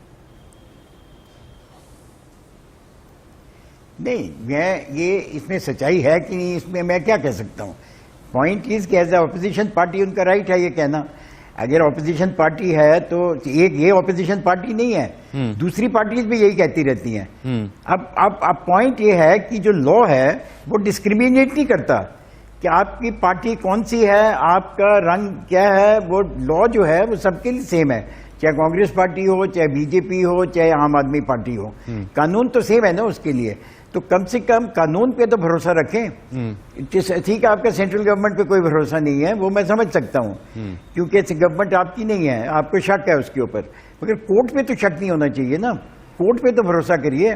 नहीं, मैं ये इसमें सच्चाई है कि नहीं इसमें मैं क्या कह सकता हूँ। पॉइंट इज कि एज ऑपोजिशन पार्टी उनका राइट है ये कहना। अगर ऑपोजिशन पार्टी है तो एक ये ऑपोजिशन पार्टी नहीं है, दूसरी पार्टीज भी यही कहती रहती हैं। अब पॉइंट ये है कि जो लॉ है वो डिस्क्रिमिनेट नहीं करता कि आपकी पार्टी कौन सी है, आपका रंग क्या है। वो लॉ जो है वो सबके लिए सेम है, चाहे कांग्रेस पार्टी हो, चाहे बीजेपी हो, चाहे आम आदमी पार्टी हो, कानून तो सेम है ना उसके लिए। तो कम से कम कानून पे तो भरोसा रखें। ठीक है, आपका सेंट्रल गवर्नमेंट पे कोई भरोसा नहीं है, वो मैं समझ सकता हूँ, क्योंकि गवर्नमेंट आपकी नहीं है, आपको शक है उसके ऊपर, मगर कोर्ट पे तो शक नहीं होना चाहिए ना। कोर्ट पे तो भरोसा करिए।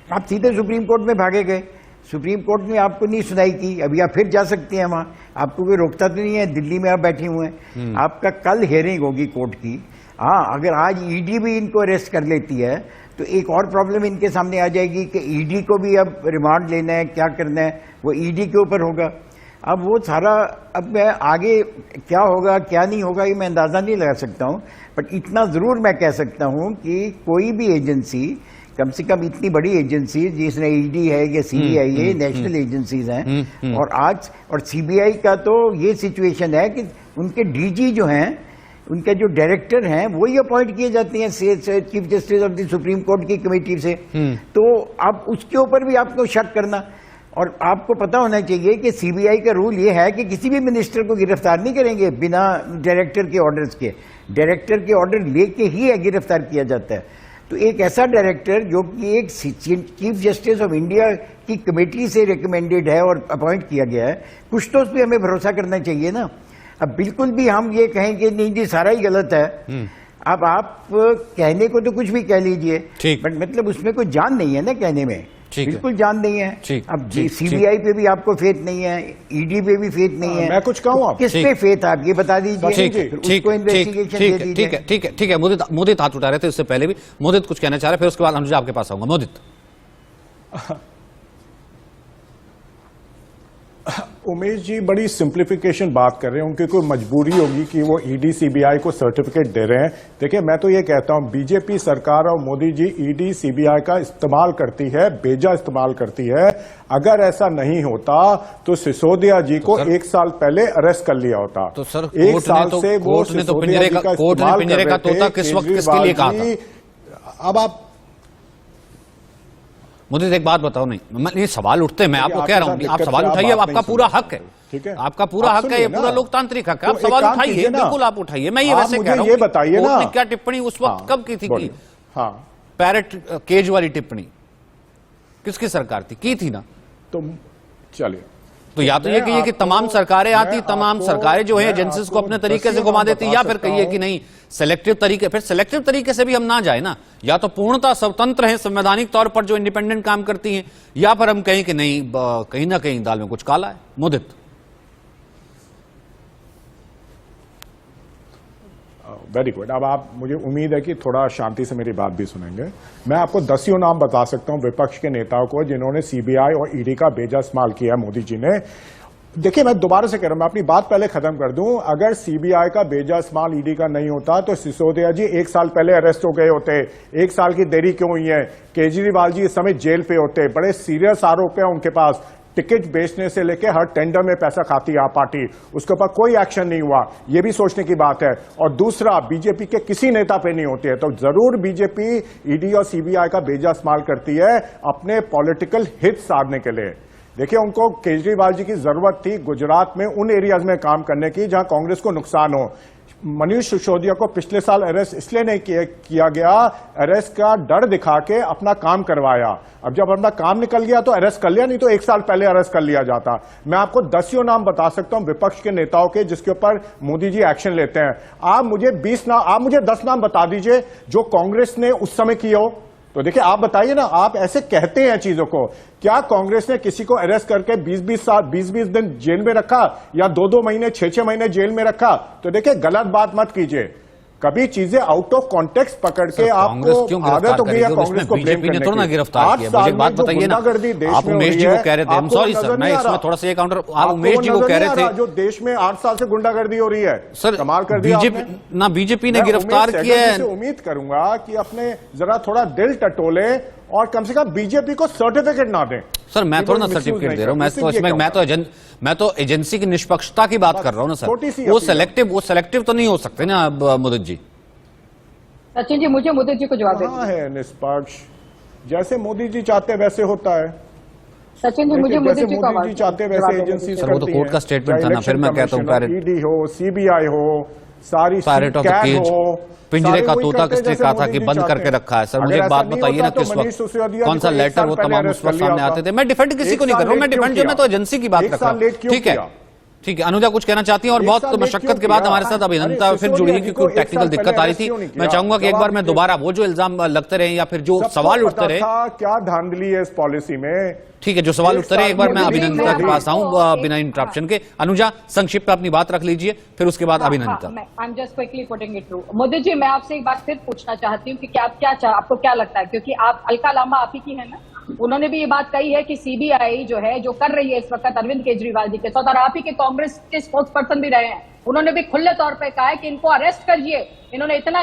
आप सीधे सुप्रीम कोर्ट में भागे गए, सुप्रीम कोर्ट ने आपको नहीं सुनाई की, अभी आप फिर जा सकते हैं वहां, आपको कोई रोकता तो नहीं है, दिल्ली में आप बैठे हुए हैं। आपका कल हियरिंग होगी कोर्ट की। हाँ, अगर आज ईडी भी इनको अरेस्ट कर लेती है तो एक और प्रॉब्लम इनके सामने आ जाएगी कि ईडी को भी अब रिमांड लेना है, क्या करना है, वो ईडी के ऊपर होगा। अब वो सारा, अब मैं आगे क्या होगा क्या नहीं होगा ये मैं अंदाजा नहीं लगा सकता हूँ, बट इतना जरूर मैं कह सकता हूँ कि कोई भी एजेंसी, कम से कम इतनी बड़ी एजेंसी जिसने ईडी है या सीबीआई है, नेशनल एजेंसीज हैं, और आज और सीबीआई का तो ये सिचुएशन है कि उनके डीजी जो हैं, उनके जो डायरेक्टर हैं वही अपॉइंट किए जाते हैं chief justice of the supreme court की कमेटी से। तो अब उसके ऊपर भी आपको शक करना, और आपको पता होना चाहिए कि सीबीआई का रूल ये है कि किसी भी मिनिस्टर को गिरफ्तार नहीं करेंगे बिना डायरेक्टर के ऑर्डर्स के, डायरेक्टर के ऑर्डर लेके ही गिरफ्तार किया जाता है। तो एक ऐसा डायरेक्टर जो कि एक चीफ जस्टिस ऑफ इंडिया की कमेटी से रिकमेंडेड है और अपॉइंट किया गया है, कुछ तो उस पर हमें भरोसा करना चाहिए ना। अब बिल्कुल भी हम ये कहें कि नहीं जी सारा ही गलत है, अब आप कहने को तो कुछ भी कह लीजिए, बट मतलब उसमें कोई जान नहीं है ना कहने में, बिल्कुल जान नहीं है। अब सीबीआई पे भी आपको फेथ नहीं है, ईडी पे भी फेथ नहीं है, मैं कुछ कहूँ किस पे फेथ आप ये बता दीजिए, उसको इन्वेस्टिगेशन दे दीजिए। ठीक है। मोदित हाथ उठा रहे थे, इससे पहले भी मोदित कुछ कहना चाह रहे, फिर उसके बाद अनुजा आपके पास आऊंगा। मोदित। उमेश जी बड़ी सिंप्लीफिकेशन बात कर रहे हैं, उनकी कोई मजबूरी होगी कि वो ईडी सीबीआई को सर्टिफिकेट दे रहे हैं। देखिए, मैं तो ये कहता हूं बीजेपी सरकार और मोदी जी ईडी सीबीआई का इस्तेमाल करती है, बेजा इस्तेमाल करती है। अगर ऐसा नहीं होता तो सिसोदिया जी को 1 साल पहले अरेस्ट कर लिया होता। तो सर, 1 साल से वो सिसोदिया जी का इस्तेमाल कर रहे थे। किस वक्त किसके लिए कहा था? अब आप मुझे एक बात बताओ, नहीं ये सवाल उठते हैं, मैं आपको कह रहा हूं, आप सवाल उठाइए, आपका पूरा हक है, ठीक है, आपका पूरा हक है, ये पूरा लोकतांत्रिक हक है, आप सवाल उठाइए, बिल्कुल आप उठाइए। मैं ये वैसे कह रहा हूं, ये बताइए ना क्या टिप्पणी उस वक्त कब की थी? हाँ, पैरेट केज वाली टिप्पणी किसकी सरकार थी? की थी ना? तो चलिए, तो या तो ये कहिए कि तमाम सरकारें आती, तमाम सरकारें जो है एजेंसीज को अपने तरीके से घुमा देती, या फिर कहिए कि नहीं सेलेक्टिव तरीके, फिर सेलेक्टिव तरीके से भी हम ना जाए ना, या तो पूर्णतः स्वतंत्र है संवैधानिक तौर पर जो इंडिपेंडेंट काम करती हैं, या फिर हम कहें कि नहीं कहीं ना कहीं दाल में कुछ काला है। मोदित। Very good. अब आप, मुझे उम्मीद है कि थोड़ा शांति से मेरी बात भी सुनेंगे। मैं आपको 10 नाम बता सकता हूं विपक्ष के नेताओं को जिन्होंने सीबीआई और ईडी का बेजा इस्तेमाल किया है मोदी जी ने। देखिए, मैं दोबारा से कह रहा हूं, मैं अपनी बात पहले खत्म कर दूं। अगर सीबीआई का बेजा इस्तेमाल ईडी का नहीं होता तो सिसोदिया जी 1 साल पहले अरेस्ट हो गए होते। 1 साल की देरी क्यों हुई है? केजरीवाल जी इस समय जेल पे होते। बड़े सीरियस आरोप है उनके पास, टिकट बेचने से लेकर हर टेंडर में पैसा खाती है आप पार्टी, उसके ऊपर कोई एक्शन नहीं हुआ, यह भी सोचने की बात है। और दूसरा, बीजेपी के किसी नेता पे नहीं होती है, तो जरूर बीजेपी ईडी और सीबीआई का बेजा इस्तेमाल करती है अपने पॉलिटिकल हित साधने के लिए। देखिए, उनको केजरीवाल जी की जरूरत थी गुजरात में उन एरियाज में काम करने की जहां कांग्रेस को नुकसान हो। मनीष सिसोदिया को पिछले साल अरेस्ट इसलिए नहीं किया गया, अरेस्ट का डर दिखा के अपना काम करवाया। अब जब अपना काम निकल गया तो अरेस्ट कर लिया, नहीं तो 1 साल पहले अरेस्ट कर लिया जाता। मैं आपको 10 नाम बता सकता हूं विपक्ष के नेताओं के जिसके ऊपर मोदी जी एक्शन लेते हैं। आप मुझे 10 नाम बता दीजिए जो कांग्रेस ने उस समय किए हो। तो देखिए, आप बताइए ना, आप ऐसे कहते हैं चीजों को, क्या कांग्रेस ने किसी को अरेस्ट करके 20-20 दिन जेल में रखा या 2-2 महीने 6-6 महीने जेल में रखा? तो देखिए, गलत बात मत कीजिए, कभी चीजें आउट ऑफ कॉन्टेक्स्ट पकड़ के आपको आदत हो गई है कांग्रेस को ब्लेम करने की। थोड़ा ना गिरफ्तार किया, मुझे एक बात बताइए ना, आप उमेश जी को कह रहे थे, आई एम सॉरी सर, मैं इसमें थोड़ा सा ये काउंटर, आप उमेश जी को कह रहे थे जो देश में 8 साल से गुंडागर्दी हो रही है, सर कमाल कर दिया बीजेपी ने गिरफ्तार किया है। उम्मीद करूंगा कि अपने जरा थोड़ा दिल टटोले और कम से कम बीजेपी को सर्टिफिकेट ना दें। सर मैं कि थोड़ा ना वो misuse सर्टिफिकेट नहीं दे रहा हूं, मैं करते। तो सिर्फ ये इसमें कहूंगा। मैं तो एजेंसी की निष्पक्षता की बात कर रहा हूं ना छोटी सर। सी वो अपील सेलेक्टिव तो नहीं हो सकते ना अब मुदित जी। सचिन जी मुझे मोदी जी को जवाब कहाँ दें। है निष्पक्ष? जैसे मोदी जी चाहते वैसे होता है। सचिन जी मुझे लेकिन मोदी जैसे जी को मोदी जी चाहते वैसे एजेंसीज सर, वो तो करती कोर्ट हैं। का statement चाहे था ना, फिर मैं कहता हूं इलेक्शन पैरेट- कमीशन हो, ईडी हो, सीबीआई हो, सारी parrot of the cage cage, हो, पिंजरे सारे का वही तोता करते हैं किसने जैसे कहा था मोदी कि जी बंद चाहते करके हैं। रखा है? सर अगर मुझे एक ऐसा बात नहीं बताइए ना होता किस तो मनीष वक्त सिसोदिया कौन जी सा को एक लेटर साल वो पहले तमाम अरेस्ट उस कर वक्त लिया सामने था। आते थे? मैं डिफेंड किसी एक को नहीं कर साल रहा हूं, मैं लेट क्यों डिफेंड जो किया? मैं तो एजेंसी की बात एक कर साल रहा लेट हूं। क्यों ठीक है, किया? ठीक है। अनुजा कुछ कहना चाहती हैं और एक बहुत साल लेट मशक्कत क्यों के बाद किया? हमारे साथ अभिनंदन अरे फिर जुड़ी है सिसोदिया जी क्योंकि को एक टेक्निकल साल दिक्कत पहले आ रही अरेस्ट थी। क्यों नहीं मैं किया? चाहूंगा कि एक बार मैं जवाब दोबारा वो जो इल्जाम लगते रहे या फिर जो सबको सवाल पता उठते रहे, था क्या धांधली है इस पॉलिसी में। ठीक है, जो सवाल एक उठते रहे साल एक बार मैं मोदी जी अभिनंदिता के ने पास आऊं आपको बिना एक- इंटरप्शन के। अनुजा संक्षिप्त अपनी बात रख लीजिए, फिर उसके बाद Abhinandita. I am just quickly putting it through. Modi ji मैं आपसे एक बात फिर पूछना चाहती हूँ कि क्या आपको क्या लगता है, क्योंकि आप अलका लांबा आप ही की है ना, उन्होंने भी ये बात कही है कि सीबीआई जो है जो कर रही है इस वक्त अरविंद केजरीवाल जी के साथ, और आप ही के कांग्रेस के स्पोक्स पर्सन भी रहे हैं, उन्होंने भी खुले तौर पे कहा है कि इनको अरेस्ट करिए, इन्होंने इतना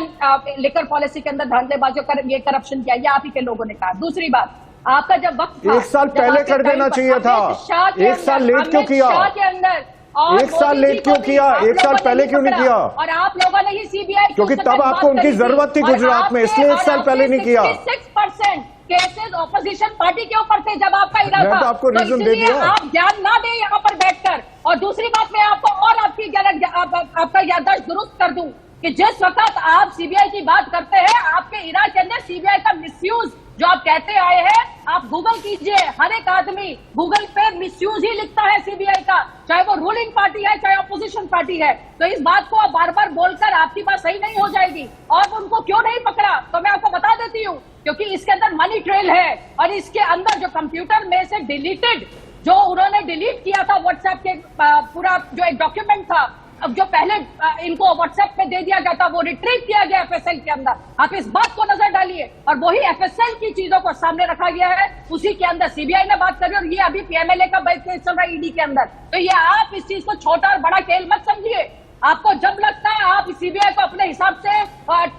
लिकर पॉलिसी के अंदर धांधलेबाजी ये करप्शन किया, ये आप ही के लोगों ने कहा। दूसरी बात, आपका जब वक्त था, एक साल जब पहले आपके कर देना टाइम पर चाहिए था। अमित शाह के एक साल अंदर- लेट क्यों अमित किया? शाह के अंदर और एक साल मोदी लेट जी क्यों को भी किया? आप एक साल लोगों ने पहले क्यों नहीं पकड़ा। किया? और आप लोगों ने ही सीबीआई क्योंकि तब आपको उनकी जरूरत थी गुजरात में, इसलिए एक साल पहले नहीं किया। 66% केसेस ऑपोजिशन पार्टी के ऊपर थे जब आपका इरादा मैं था। तो आपको रीजन दे इसलिए दिया। आप ज्ञान ना दें यहाँ पर बैठकर। और दूसरी बात मैं आपको और आपकी आपका याददाश्त दुरुस्त कर दूं कि जिस वक्त आप सीबीआई की बात करते हैं, आपके इराक के अंदर सीबीआई का मिसयूज जो आप कहते आए हैं, आप गूगल कीजिए, हर एक आदमी गूगल पे मिसयूज ही लिखता है सीबीआई का, चाहे वो रूलिंग पार्टी है चाहे अपोजिशन पार्टी है। तो इस बात को आप बार बार बोलकर आपकी बात सही नहीं हो जाएगी। और उनको क्यों नहीं पकड़ा तो मैं आपको बता देती हूँ, क्योंकि इसके अंदर मनी ट्रेल है और इसके अंदर जो कंप्यूटर में से डिलीटेड जो उन्होंने डिलीट किया था व्हाट्सएप के पूरा जो एक डॉक्यूमेंट था, अब जो पहले इनको व्हाट्सएप पे दे दिया गया था वो रिट्रीव किया गया एफएसएल के अंदर। आप इस बात को नजर डालिए और वही एफएसएल की चीजों को सामने रखा गया है, उसी के अंदर सीबीआई ने बात करी और ये अभी पीएमएलए का केस चल रहा है ईडी के अंदर। तो ये आप इस चीज को छोटा और बड़ा खेल मत समझिए। आपको जब लगता है आप सीबीआई को अपने हिसाब से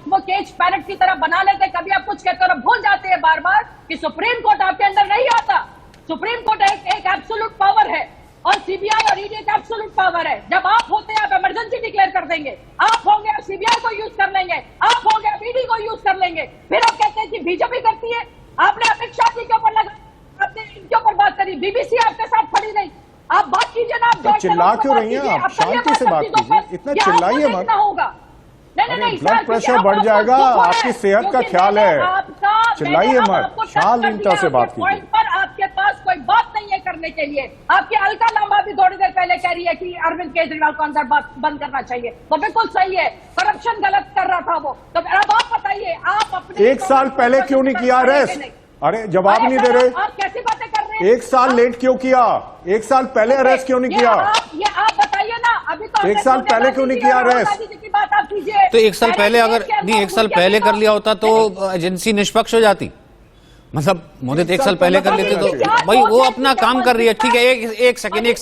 वो केज पैरेट की तरह बना लेते, कभी आप कुछ कहते और भूल जाते हैं बार बार कि सुप्रीम कोर्ट आपके अंदर नहीं आता। सुप्रीम कोर्ट एक एब्सोल्यूट पावर है और सीबीआई और ईडी एक एब्सोल्यूट पावर है। जब आप होते हैं आप इमरजेंसी डिक्लेयर कर देंगे, आप होंगे आप सीबीआई को यूज कर लेंगे, आप होंगे आप ईडी को यूज कर लेंगे। फिर आप कहते हैं कि बीजेपी करती है। आपने अमित शाह जी के ऊपर लगा, आपने इनके ऊपर बात करी, बीबीसी आपके साथ खड़ी नहीं। आप बात कीजिए ना, आप चिल्ला क्यों रही हैं आप? शांति से बात कीजिए, इतना चिल्लाइए मत। होगा नहीं, ब्लड प्रेशर बढ़ जाएगा, आपकी सेहत का ख्याल है, चिल्लाइए मत, शांतिता से बात कीजिए। पर आपके पास कोई बात नहीं है करने के लिए। आपकी अलका लांबा भी थोड़ी देर पहले कह रही है कि अरविंद केजरीवाल को अंदर बंद करना चाहिए, वो बिल्कुल सही है, करप्शन गलत कर रहा था वो। तो अब आप बताइए, आप अपने एक साल पहले क्यों नहीं किया अरेस्ट? अरे जवाब नहीं दे रहे। आप कैसी बातें कर रहे हैं? एक साल लेट क्यों किया? एक साल पहले अरेस्ट क्यों नहीं किया? ये आप बताइए ना। अभी तो एक साल पहले क्यों नहीं किया अरेस्ट? की बात आप कीजिए। तो एक साल पहले अगर नहीं, एक साल पहले कर लिया होता तो एजेंसी निष्पक्ष हो जाती। मतलब मोदी एक साल पहले कर लेते तो भाई वो अपना काम कर रही है, ठीक है। एक सेकंड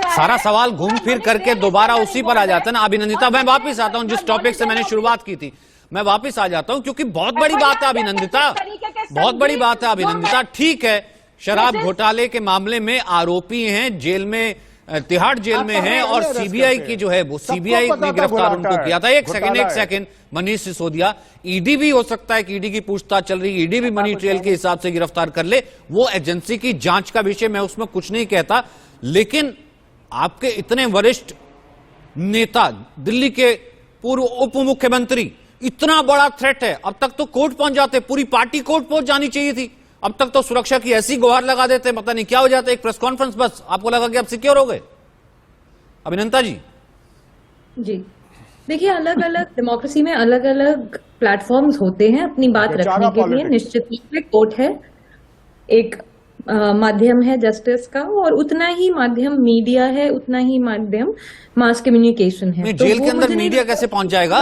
सारा सवाल घूम फिर करके दोबारा उसी पर आ जाता है ना। अभिनंदिता, मैं वापिस आता हूं जिस टॉपिक से मैंने शुरुआत की थी, मैं वापिस आ जाता हूं क्योंकि बहुत बड़ी बात है अभिनंदिता, बहुत बड़ी बात है अभिनंदिता। ठीक है, शराब घोटाले के मामले में आरोपी हैं, जेल में, तिहाड़ जेल में हैं और सीबीआई की जो है वो सीबीआई ने गिरफ्तार उनको किया था। एक सेकंड मनीष सिसोदिया, ईडी भी हो सकता है कि ईडी की पूछताछ चल रही है, ईडी भी मनी ट्रेल के हिसाब से गिरफ्तार कर ले, वो एजेंसी की जांच का विषय, मैं उसमें कुछ नहीं कहता। लेकिन आपके इतने वरिष्ठ नेता, दिल्ली के पूर्व उप मुख्यमंत्री, इतना बड़ा थ्रेट है, अब तक तो कोर्ट पहुंच जाते, पूरी पार्टी कोर्ट पहुंच जानी चाहिए थी। अब तक तो सुरक्षा की ऐसी गुहार लगा देते, पता नहीं क्या हो जाता, एक प्रेस कॉन्फ्रेंस बस आपको लगा कि आप सिक्योर हो गए। अभिनंदता जी देखिए, अलग अलग डेमोक्रेसी में अलग अलग प्लेटफॉर्म्स होते हैं अपनी बात रखने के लिए। निश्चित रूप से कोर्ट है, एक माध्यम है जस्टिस का, और उतना ही माध्यम मीडिया है, उतना ही माध्यम मास कम्युनिकेशन है। तो जेल के अंदर मीडिया कैसे पहुंच जाएगा?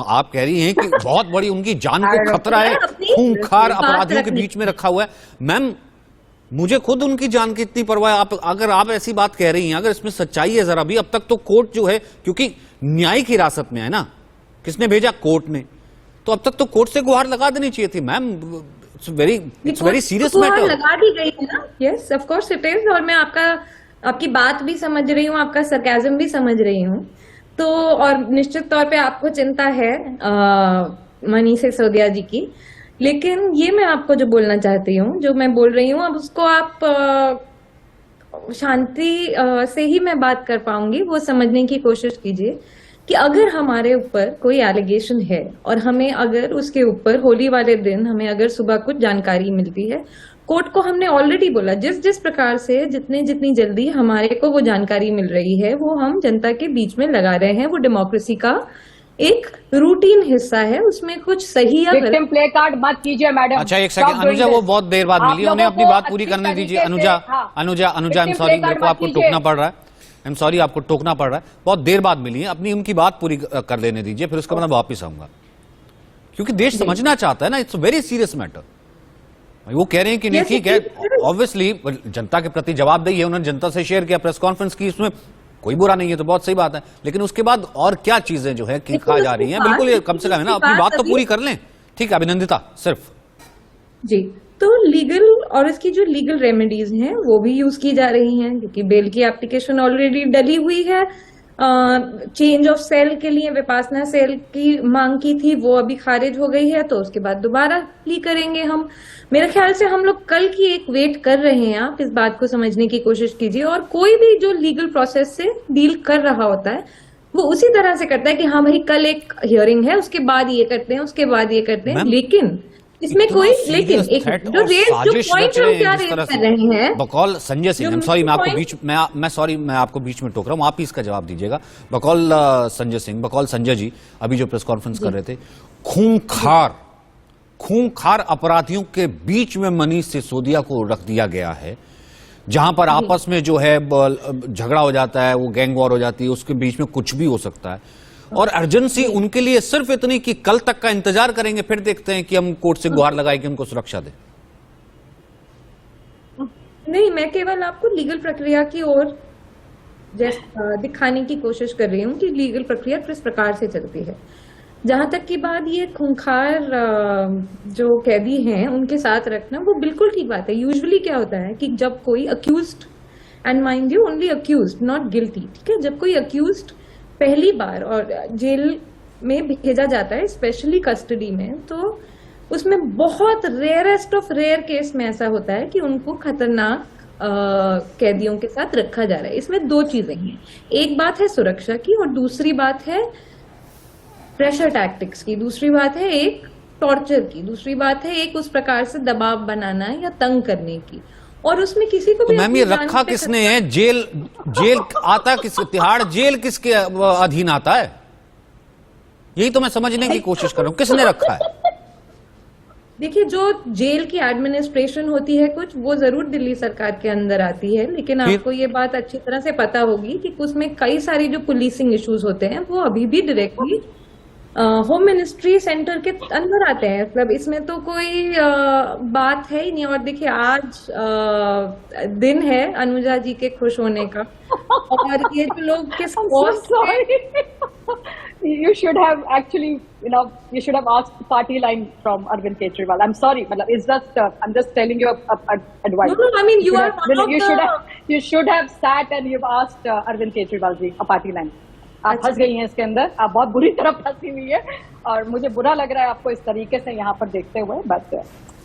आप कह रही हैं कि बहुत बड़ी उनकी जान को खतरा है, खूंखार अपराधियों के बीच में रखा हुआ है। मैम, मुझे खुद उनकी जान की इतनी परवाह है। अगर आप ऐसी बात कह रही हैं, अगर इसमें सच्चाई है जरा भी, अब तक तो कोर्ट जो है, क्योंकि न्यायिक हिरासत में है ना, किसने भेजा? कोर्ट ने। तो अब तक तो कोर्ट से गुहार लगा देनी चाहिए थी मैम। इट्स वेरी सीरियस तो मैटर। लगा दी गई है ना। Yes, of course it is. और मैं आपकी बात भी समझ रही हूँ, आपका सरकाज़म भी समझ रही हूँ। तो और निश्चित तौर पे आपको चिंता है मनीष सिसोदिया जी की, लेकिन ये मैं आपको जो बोलना चाहती हूँ, जो मैं बोल रही हूँ, अब उसको आप शांति से ही मैं बात कर पाऊंगी, वो समझने की कोशिश कीजिए कि अगर हमारे ऊपर कोई एलिगेशन है और हमें अगर उसके ऊपर होली वाले दिन हमें अगर सुबह कुछ जानकारी मिलती है, कोर्ट को हमने ऑलरेडी बोला जिस प्रकार से जितनी जल्दी हमारे को वो जानकारी मिल रही है वो हम जनता के बीच में लगा रहे हैं। वो डेमोक्रेसी का एक रूटीन हिस्सा है, उसमें कुछ सही या विक्टिम प्ले कार्ड मत कीजिए मैडम। अच्छा एक सेकंड अनुजा, वो बहुत देर बाद मिली, उन्हें अपनी बात पूरी करने दीजिए। अनुजा आई एम सॉरी, मेरे को आपको टोकना पड़ रहा है, आई एम सॉरी आपको टोकना पड़ रहा है, बहुत देर बाद मिली है, अपनी उनकी बात पूरी कर लेने दीजिए, फिर उसके बाद मैं वापिस आऊंगा, क्योंकि देश समझना चाहता है ना, इट्स वेरी सीरियस मैटर। वो कह रहे हैं कि नहीं ठीक है, ऑब्वियसली जनता के प्रति जवाबदेही है, उन्होंने जनता से शेयर किया, प्रेस कॉन्फ्रेंस की, इसमें कोई बुरा नहीं है, तो बहुत सही बात है। लेकिन उसके बाद और क्या चीजें जो है कि कहा जा रही हैं, बिल्कुल ये कम से कम है ना, अपनी बात तो पूरी कर लें। ठीक है अभिनंदिता, सिर्फ जी। तो लीगल और इसकी जो लीगल रेमेडीज हैं वो भी यूज की जा रही हैं, क्योंकि बेल की एप्लीकेशन ऑलरेडी डली हुई है। चेंज ऑफ सेल के लिए विपासना सेल की मांग की थी, वो अभी खारिज हो गई है, तो उसके बाद दोबारा प्ली करेंगे हम। मेरे ख्याल से हम लोग कल की एक वेट कर रहे हैं, आप इस बात को समझने की कोशिश कीजिए। और कोई भी जो लीगल प्रोसेस से डील कर रहा होता है वो उसी तरह से करता है कि हाँ भाई कल एक हियरिंग है, उसके बाद ये करते हैं, उसके बाद ये करते हैं, लेकिन इसमें कोई एक जो पॉइंट हम क्या रेज कर रहे हैं बकौल संजय सिंह, I'm sorry, मैं आपको बीच मैं आपको बीच में टोक रहा हूं, आप ही इसका जवाब दीजिएगा। बकौल संजय सिंह, बकौल संजय जी अभी जो प्रेस कॉन्फ्रेंस कर रहे थे, खूंखार अपराधियों के बीच में मनीष सिसोदिया को रख दिया गया है, जहां पर आपस में जो है झगड़ा हो जाता है, वो गैंग वॉर हो जाती है, उसके बीच में कुछ भी हो सकता है, और अर्जेंसी उनके लिए सिर्फ इतनी कि कल तक का इंतजार करेंगे, फिर देखते हैं कि हम कोर्ट से गुहार लगाए कि उनको सुरक्षा दें। नहीं, मैं केवल आपको लीगल प्रक्रिया की ओर दिखाने की कोशिश कर रही हूँ कि लीगल प्रक्रिया किस प्रकार से चलती है। जहां तक की बात ये खूंखार जो कैदी हैं उनके साथ रखना, वो बिल्कुल ठीक बात है। यूजुअली क्या होता है कि जब कोई accused, and mind you only accused not guilty, ठीक है, जब कोई अक्यूज्ड पहली बार और जेल में भेजा जाता है, स्पेशली कस्टडी में, तो उसमें बहुत रेयरेस्ट ऑफ रेयर केस में ऐसा होता है कि उनको खतरनाक कैदियों के साथ रखा जा रहा है। इसमें दो चीजें हैं, एक बात है सुरक्षा की और दूसरी बात है प्रेशर टैक्टिक्स की, दूसरी बात है एक टॉर्चर की, दूसरी बात है एक उस प्रकार से दबाव बनाना या तंग करने की। और उसमें किसी को भी तो मैम ये रखा किसने है? जेल आता किस, तिहाड़ जेल किसके अधीन आता है? यही तो मैं समझने की कोशिश कर रहा हूं, किसने रखा है? देखिए, जो जेल की एडमिनिस्ट्रेशन होती है कुछ, वो जरूर दिल्ली सरकार के अंदर आती है, लेकिन आपको ये बात अच्छी तरह से पता होगी कि उसमें कई सारी जो पुलिसिंग इश्यूज होते हैं वो अभी भी डायरेक्टली होम मिनिस्ट्री सेंटर के अंदर आते हैं। मतलब इसमें तो कोई बात है ही नहीं। और देखिए, आज दिन है अनुजा जी के खुश होने का, और ये जो लोग किस You should have actually, you should have asked the party line from Arvind Kejriwal. I'm sorry, it's just, I'm just telling you advice. No, I mean, you should have sat and you've asked Arvind Kejriwal ji, a party line. आप फंस गई हैं इसके अंदर, आप बहुत बुरी तरह फंसी हुई है, और मुझे बुरा लग रहा है आपको इस तरीके से यहाँ पर देखते हुए, बट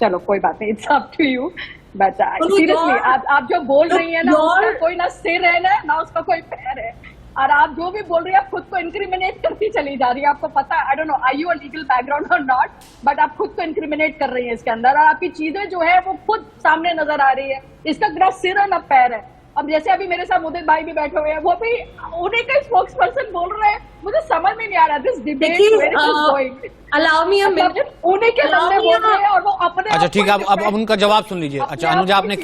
चलो कोई बात नहीं, it's up to you. But seriously आप जो बोल रही है ना, उसका कोई ना सिर है ना उसका कोई पैर है, और आप जो भी बोल रही है आप खुद को इंक्रिमिनेट करती चली जा रही है। आपको पता है, I don't know are you a legal background और नॉट, बट आप खुद को इंक्रिमिनेट कर रही है इसके अंदर, और आपकी चीजें जो है वो खुद सामने नजर आ रही है। इसका ना सिर है ना पैर है। अब जैसे अभी मेरे साथ उदित भाई भी बैठे हुए हैं, वो भी उन्हीं का स्पोक्स पर्सन बोल रहे हैं, मुझे समझ में नहीं आ रहा this debate where it is going. Allow me a minute, उन्हीं के सामने बोल रहे हैं और वो अपने। अच्छा ठीक है, अब उनका जवाब सुन लीजिए। अच्छा अनुजा आपने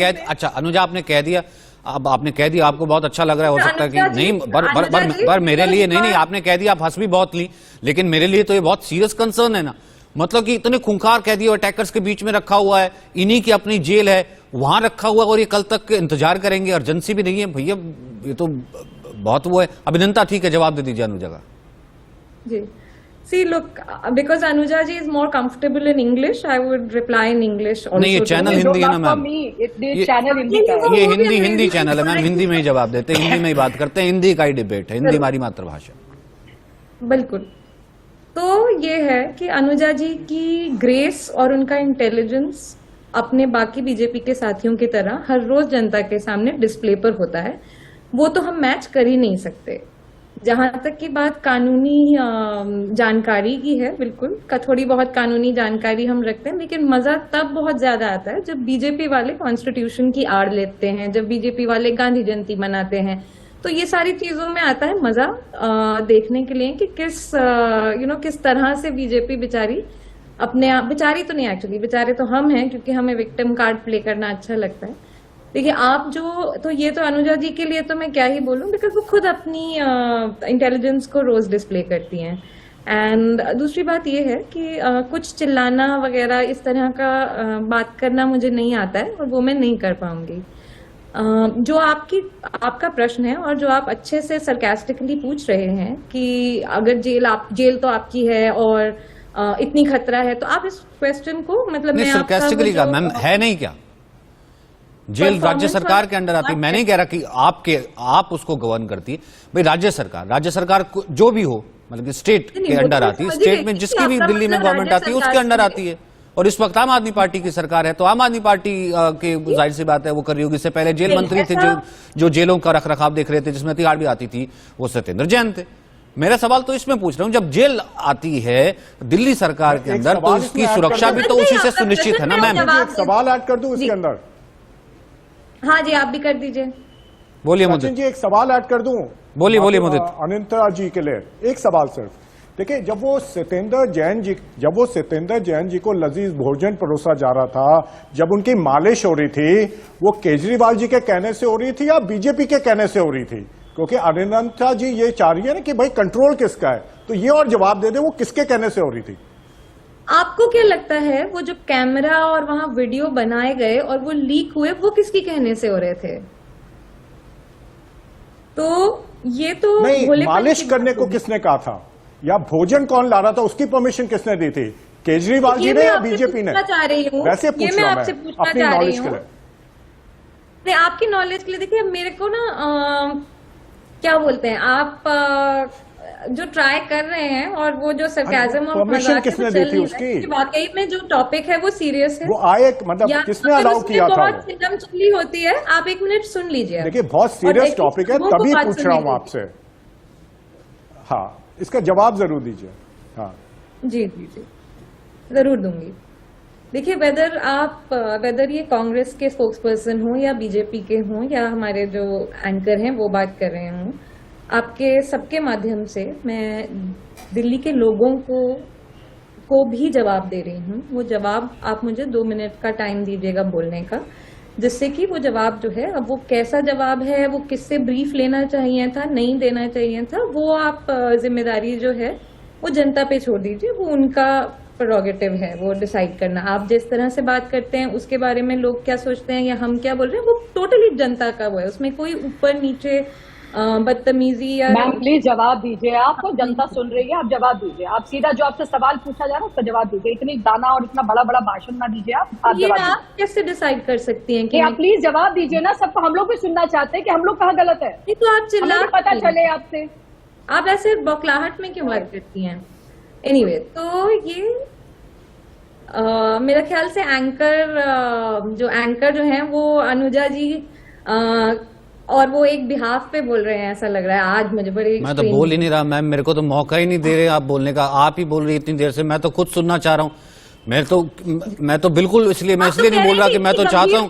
कह दिया, अब आपने कह दिया, आपको बहुत अच्छा लग रहा है, हो सकता है कि नहीं, पर मेरे लिए नहीं, आपने कह दिया, आप हंस भी बहुत ली, लेकिन मेरे लिए तो ये बहुत सीरियस कंसर्न है ना। मतलब कि इतने खूंखार कैदी और अटैकर्स के बीच में रखा हुआ है, इन्हीं की अपनी जेल है, वहां रखा हुआ, और ये कल तक इंतजार करेंगे, अर्जेंसी भी नहीं है भैया, ये तो बहुत वो है। अभिनंदता ठीक है, जवाब दे दीजिए अनुजा का। जी See, look, because Anuja ji is more comfortable in English, I would reply in English also. नहीं, ये चैनल हिंदी है ना मैम, चैनल हिंदी का है। ये हिंदी चैनल है मैम, हिंदी में ही जवाब देते हैं, हिंदी में ही बात करते हैं, हिंदी का ही डिबेट है, हिंदी हमारी मातृभाषा। बिल्कुल। तो ये है कि अनुजा जी की ग्रेस और उनका इंटेलिजेंस अपने बाकी बीजेपी के साथियों की तरह हर रोज जनता के सामने डिस्प्ले पर होता है, वो तो हम मैच कर ही नहीं सकते। जहां तक की बात कानूनी जानकारी की है, बिल्कुल थोड़ी बहुत कानूनी जानकारी हम रखते हैं, लेकिन मजा तब बहुत ज्यादा आता है जब बीजेपी वाले कॉन्स्टिट्यूशन की आड़ लेते हैं, जब बीजेपी वाले गांधी जयंती मनाते हैं। तो ये सारी चीजों में आता है मजा देखने के लिए कि किस तरह से बीजेपी बेचारी अपने आप, बेचारी तो नहीं एक्चुअली, बेचारे तो हम हैं क्योंकि हमें विक्टिम कार्ड प्ले करना अच्छा लगता है। देखिए आप तो ये तो अनुजा जी के लिए तो मैं क्या ही बोलूं, बिकॉज वो खुद अपनी इंटेलिजेंस को रोज डिस्प्ले करती हैं। एंड दूसरी बात ये है कि कुछ चिल्लाना वगैरह इस तरह का बात करना मुझे नहीं आता है और वो मैं नहीं कर पाऊंगी। जो आपका प्रश्न है और जो आप अच्छे से सरकास्टिकली पूछ रहे हैं कि अगर जेल तो आपकी है और इतनी खतरा है, तो आप इस क्वेश्चन को मतलब मैं सरकास्टिकली का मैम है नहीं क्या, जेल राज्य सरकार के अंडर आती है। मैं नहीं कह रहा कि आप उसको गवर्न करती है, भाई राज्य सरकार जो भी हो, मतलब कि स्टेट के अंडर आती है, स्टेट में जिसकी भी दिल्ली में गवर्नमेंट आती है उसके अंडर आती है। और इस वक्त आम आदमी पार्टी की सरकार है, तो आम आदमी पार्टी के जाहिर सी बात है वो कर रही होगी। इससे पहले जेल मंत्री थे जो जेलों का रखरखाव देख रहे थे, जिसमें तिहाड़ भी आती थी, वो सत्येंद्र जैन थे। मेरा सवाल तो इसमें पूछ रहा हूं, जब जेल आती है दिल्ली सरकार के अंदर तो उसकी सुरक्षा भी तो उसी से सुनिश्चित है ना मैम। एक सवाल ऐड कर दूं इसके अंदर। हाँ जी, आप भी कर दीजिए। बोलिए सचिन मुदित जी, एक सवाल ऐड कर दूं। बोलिए मुदित। अनंता जी के लिए एक सवाल सिर्फ। देखिए, जब वो सत्येंद्र जैन जी को लजीज भोजन परोसा जा रहा था, जब उनकी मालिश हो रही थी, वो केजरीवाल जी के कहने से हो रही थी या बीजेपी के कहने से हो रही थी? क्योंकि अनंता जी ये चाह रही है ना कि भाई कंट्रोल किसका है, तो ये और जवाब दे दे वो किसके कहने से हो रही थी। आपको क्या लगता है वो जो कैमरा और वहां वीडियो बनाए गए और वो लीक हुए, वो किसकी कहने से हो रहे थे? तो ये तो नहीं, मालिश करने को किसने कहा था या भोजन कौन ला रहा था, उसकी परमिशन किसने दी थी, केजरीवाल जी ने या बीजेपी ने? वैसे पूछ रहा हूं मैं अपनी नॉलेज के लिए। नहीं, आपकी नॉलेज के लिए। देखिए मेरे को ना क्या बोलते हैं आप जो ट्राई कर रहे हैं और वो जो सरकाज़म और परमिशन किसने दी थी उसकी? वाकई में जो टॉपिक है वो सीरियस है, वो आए मतलब किसने अलाउ किया था? बहुत चिल्लम चिल्ली होती है। आप एक मिनट सुन लीजिए। देखिए बहुत सीरियस टॉपिक है, तभी पूछ रहा हूँ आपसे। हाँ, इसका जवाब जरूर दीजिए। हाँ जी जी जी, जरूर दूंगी। देखिए वेदर ये कांग्रेस के स्पोक्स पर्सन हो या बीजेपी के हों या हमारे जो एंकर हैं वो बात कर रहे हों, आपके सबके माध्यम से मैं दिल्ली के लोगों को भी जवाब दे रही हूँ। वो जवाब आप मुझे 2 मिनट का टाइम दीजिएगा बोलने का, जिससे कि वो जवाब जो है, अब वो कैसा जवाब है, वो किससे ब्रीफ लेना चाहिए था, नहीं देना चाहिए था, वो आप जिम्मेदारी जो है वो जनता पे छोड़ दीजिए। वो उनका प्रोरोगेटिव है, वो डिसाइड करना। आप जिस तरह से बात करते हैं उसके बारे में लोग क्या सोचते हैं या हम क्या बोल रहे हैं, वो टोटली जनता का वो है। उसमें कोई ऊपर नीचे बदतमीजी या। मैम प्लीज जवाब दीजिए, आपको जनता सुन रही है, आप जवाब दीजिए। आप सीधा जो आपसे सवाल पूछा जा रहा है उसका जवाब दीजिए, इतनी दाना और इतना बड़ा बड़ा भाषण ना दीजिए। आप ये आप कैसे डिसाइड कर सकती हैं कि आप प्लीज जवाब दीजिए ना, सबको हम लोग भी सुनना चाहते हैं कि हम लोग कहाँ गलत है। तो आप चिल्ला पता चले आपसे, आप ऐसे बौखलाहट में क्यों बात करती हैं? एनीवे, तो ये मेरा ख्याल से एंकर जो है वो अनुजा जी और वो एक बिहाफ पे बोल रहे हैं, ऐसा लग रहा है आज मुझे। बड़े मैं तो बोल ही नहीं रहा मैम, मेरे को तो मौका ही नहीं दे रहे आप बोलने का। आप ही बोल रही इतनी देर से, मैं तो खुद सुनना चाह रहा हूँ। मैं तो बिल्कुल इसलिए नहीं बोल रहा कि मैं तो चाहता हूँ,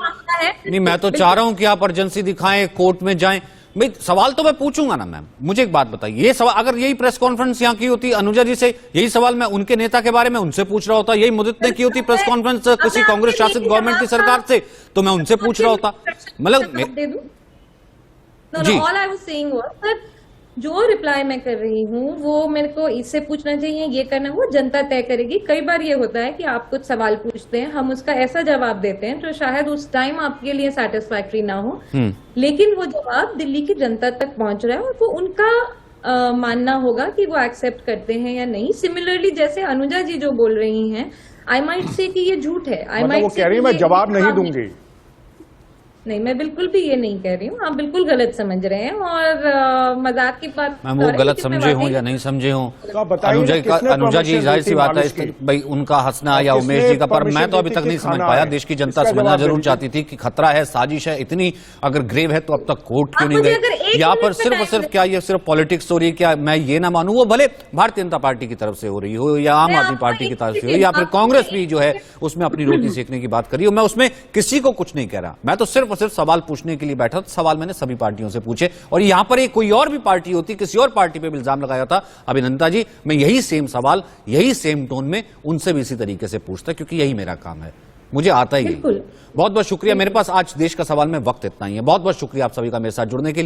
नहीं मैं तो चाह रहा हूँ कि आप अर्जेंसी दिखाएं, कोर्ट में जाएं। भाई सवाल तो मैं पूछूंगा ना मैम। मुझे एक बात बताइए, ये सवाल अगर यही प्रेस कॉन्फ्रेंस यहाँ की होती अनुजा जी से, यही सवाल मैं उनके नेता के बारे में उनसे पूछ रहा होता, यही मुदित ने की होती प्रेस कॉन्फ्रेंस किसी कांग्रेस शासित गवर्नमेंट की सरकार से, तो मैं उनसे पूछ रहा होता। मतलब all I was saying was that जो रिप्लाई मैं कर रही हूँ वो मेरे को इससे पूछना चाहिए, ये करना, वो जनता तय करेगी। कई बार ये होता है कि आप कुछ सवाल पूछते हैं, हम उसका ऐसा जवाब देते हैं जो शायद उस टाइम आपके लिए सेटिस्फैक्टरी ना हो, लेकिन वो जवाब दिल्ली की जनता तक पहुंच रहा है और वो मानना होगा कि वो एक्सेप्ट करते हैं या नहीं। सिमिलरली जैसे अनुजा जी जो बोल रही हैं, आई माइट से कि ये झूठ है, आई मतलब माइट वो कह रही है मैं जवाब नहीं दूंगी। नहीं, मैं बिल्कुल भी ये नहीं कह रही हूँ, आप बिल्कुल गलत समझ रहे हैं और मजाक की बात। मैं वो गलत समझे हूँ या नहीं समझे हूँ, बताइए अनुजा जी जाहिर सी बात है भाई उनका हंसना या उमेश जी का, पर मैं तो अभी तक नहीं समझ पाया। देश की जनता समझना जरूर चाहती थी कि खतरा है, साजिश है, इतनी अगर ग्रेव है तो अब तक कोर्ट क्यों नहीं गए, या पर सिर्फ और सिर्फ क्या ये सिर्फ पॉलिटिक्स हो रही है? क्या मैं ये ना मानूं वो भले भारतीय जनता पार्टी की तरफ से हो रही हो या आम आदमी पार्टी की तरफ से हो या फिर कांग्रेस भी जो है उसमें अपनी रोटी सेकने की बात करी हो, मैं उसमें किसी को कुछ नहीं कह रहा। मैं तो सिर्फ और सिर्फ सवाल पूछने के लिए बैठा था। सवाल मैंने सभी पार्टियों से पूछे, और यहां पर एक कोई और भी पार्टी होती, किसी और पार्टी पे इल्जाम लगाया था अभिनंदा जी, मैं यही सेम सवाल यही सेम टोन में उनसे भी इसी तरीके से पूछता, क्योंकि यही मेरा काम है, मुझे आता ही है। बहुत बहुत शुक्रिया। मेरे पास आज देश का सवाल में वक्त इतना ही है। बहुत बहुत शुक्रिया आप सभी का मेरे साथ जुड़ने के लिए।